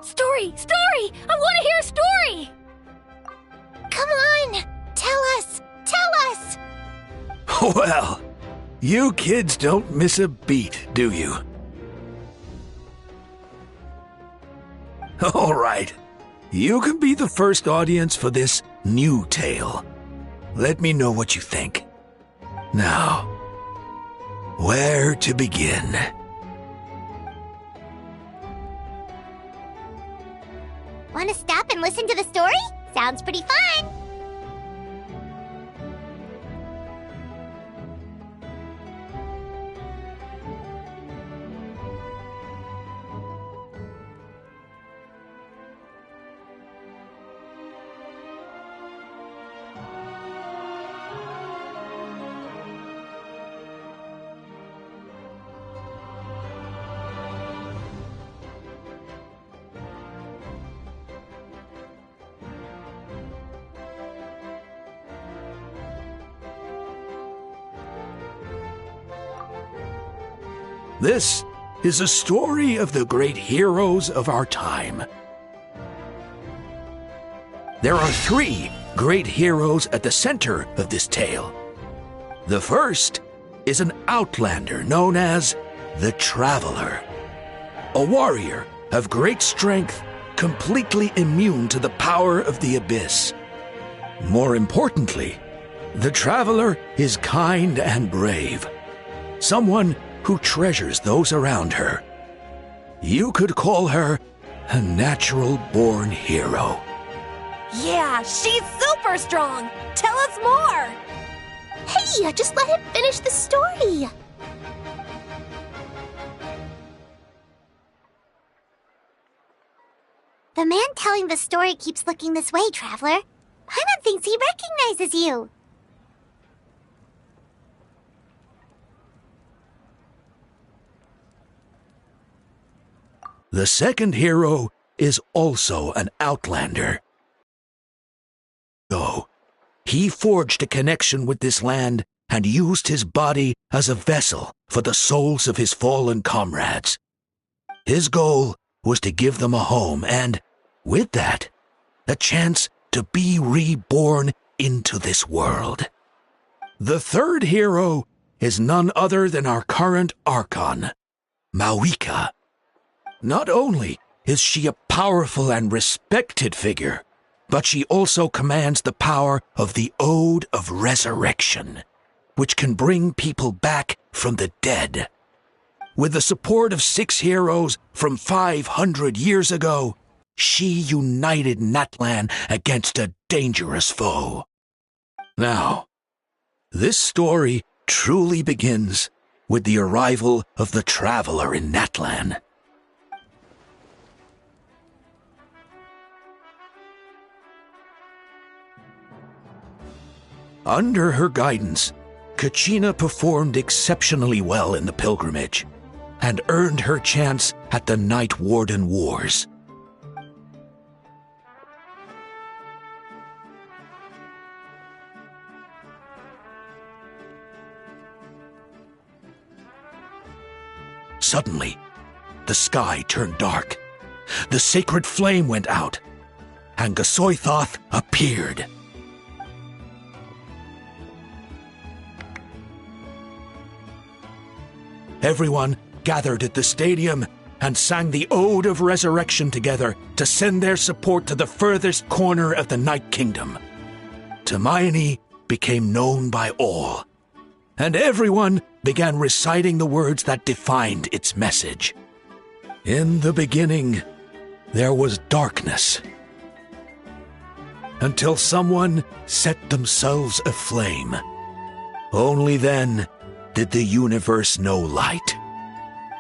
Story! Story! I want to hear a story! Come on! Tell us! Tell us! Well, you kids don't miss a beat, do you? All right. You can be the first audience for this new tale. Let me know what you think. Now, where to begin? Want to stop and listen to the story? Sounds pretty fun! This is a story of the great heroes of our time. There are 3 great heroes at the center of this tale. The first is an outlander known as the Traveler, a warrior of great strength, completely immune to the power of the abyss. More importantly, the Traveler is kind and brave, someone who treasures those around her. You could call her a natural-born hero. Yeah, she's super strong! Tell us more! Hey, just let him finish the story! The man telling the story keeps looking this way, Traveler. Paimon thinks he recognizes you. The second hero is also an outlander. Though he forged a connection with this land and used his body as a vessel for the souls of his fallen comrades. His goal was to give them a home and, with that, a chance to be reborn into this world. The third hero is none other than our current Archon, Mawika. Not only is she a powerful and respected figure, but she also commands the power of the Ode of Resurrection, which can bring people back from the dead. With the support of 6 heroes from 500 years ago, she united Natlan against a dangerous foe. Now, this story truly begins with the arrival of the Traveler in Natlan. Under her guidance, Kachina performed exceptionally well in the pilgrimage and earned her chance at the Night Warden Wars. Suddenly, the sky turned dark, the sacred flame went out, and Gasoithoth appeared. Everyone gathered at the stadium and sang the Ode of Resurrection together to send their support to the furthest corner of the Night Kingdom. Hermione became known by all, and everyone began reciting the words that defined its message. In the beginning, there was darkness, until someone set themselves aflame. Only then did the universe know light.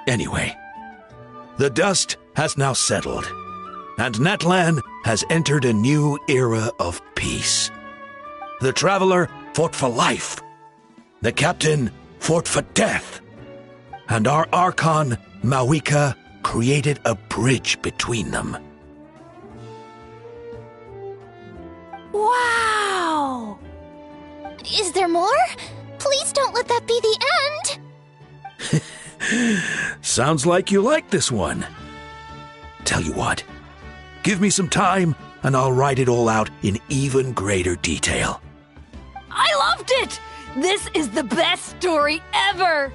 Anyway, the dust has now settled, and Natlan has entered a new era of peace. The Traveler fought for life, the Captain fought for death, and our Archon, Mawika, created a bridge between them. Wow! Is there more? Please don't let that be the end! Sounds like you like this one. Tell you what, Give me some time, and I'll write it all out in even greater detail. I loved it! This is the best story ever!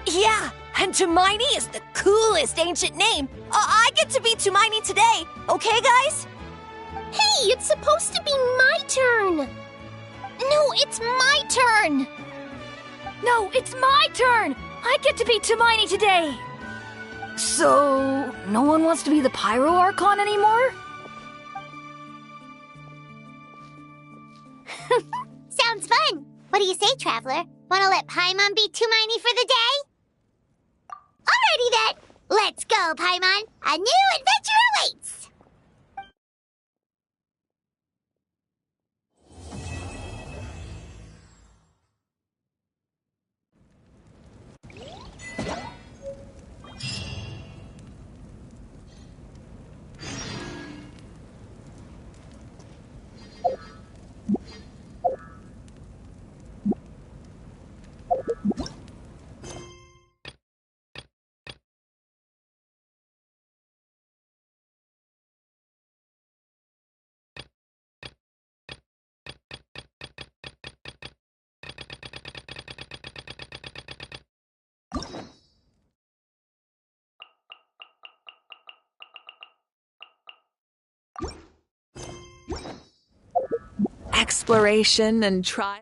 Yeah, and Tumaini is the coolest ancient name. I get to be Tumaini today, okay, guys? Hey, it's supposed to be my turn! No, it's my turn! No, it's my turn! I get to be Tumaini today! So, no one wants to be the Pyro Archon anymore? Sounds fun! What do you say, Traveler? Wanna let Paimon be Tumaini for the day? Alrighty then! Let's go, Paimon! A new adventure awaits! Exploration and trial.